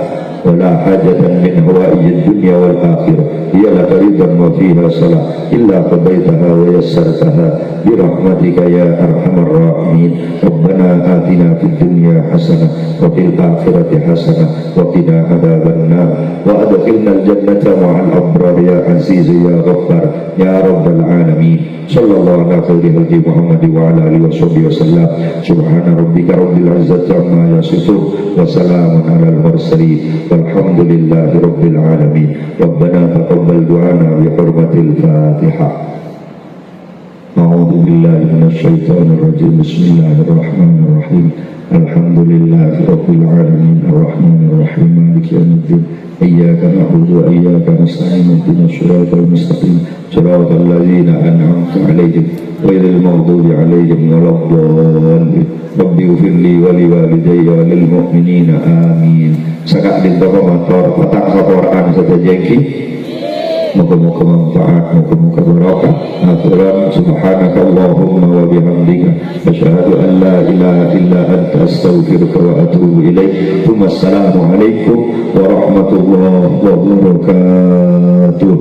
ولا حاجة من هوائج الدنيا والآخرة هي لك رضا وفيها صلاة إلا قضيتها ويسرتها برحمتك يا أرحم الراحمين ربنا آتنا في الدنيا حسنة وفي الآخرة حسنة وقنا عذاب النار وأدخلنا الجنة مع الأبرار يا عزيز يا غفار يا رب العالمين صلى الله على خير هدي محمد وعلى آله وصحبه وسلم سبحان ربك رب العزة عما يصفون وسلام على المرسلين والحمد لله رب العالمين ربنا تقبل دعانا بحرمة الفاتحة أعوذ بالله من الشيطان الرجيم بسم الله الرحمن الرحيم الحمد لله رب العالمين الرحمن الرحيم مالك يوم الدين إياك نعبد وإياك نستعين اهدنا الصراط المستقيم صراط الذين أنعمت عليهم غير المغضوب عليهم ولا الضالين رب اغفر لي ولوالدي وللمؤمنين آمين. Sekak di toko motor petang Quran setajengki muka-muka manfaat muka-muka barokah aturan subhanakallahumma wa bihamdika asyhadu an la ilaha illa anta astaghfiruka wa atubu ilaik. Wassalamu alaikum warahmatullahi wabarakatuh.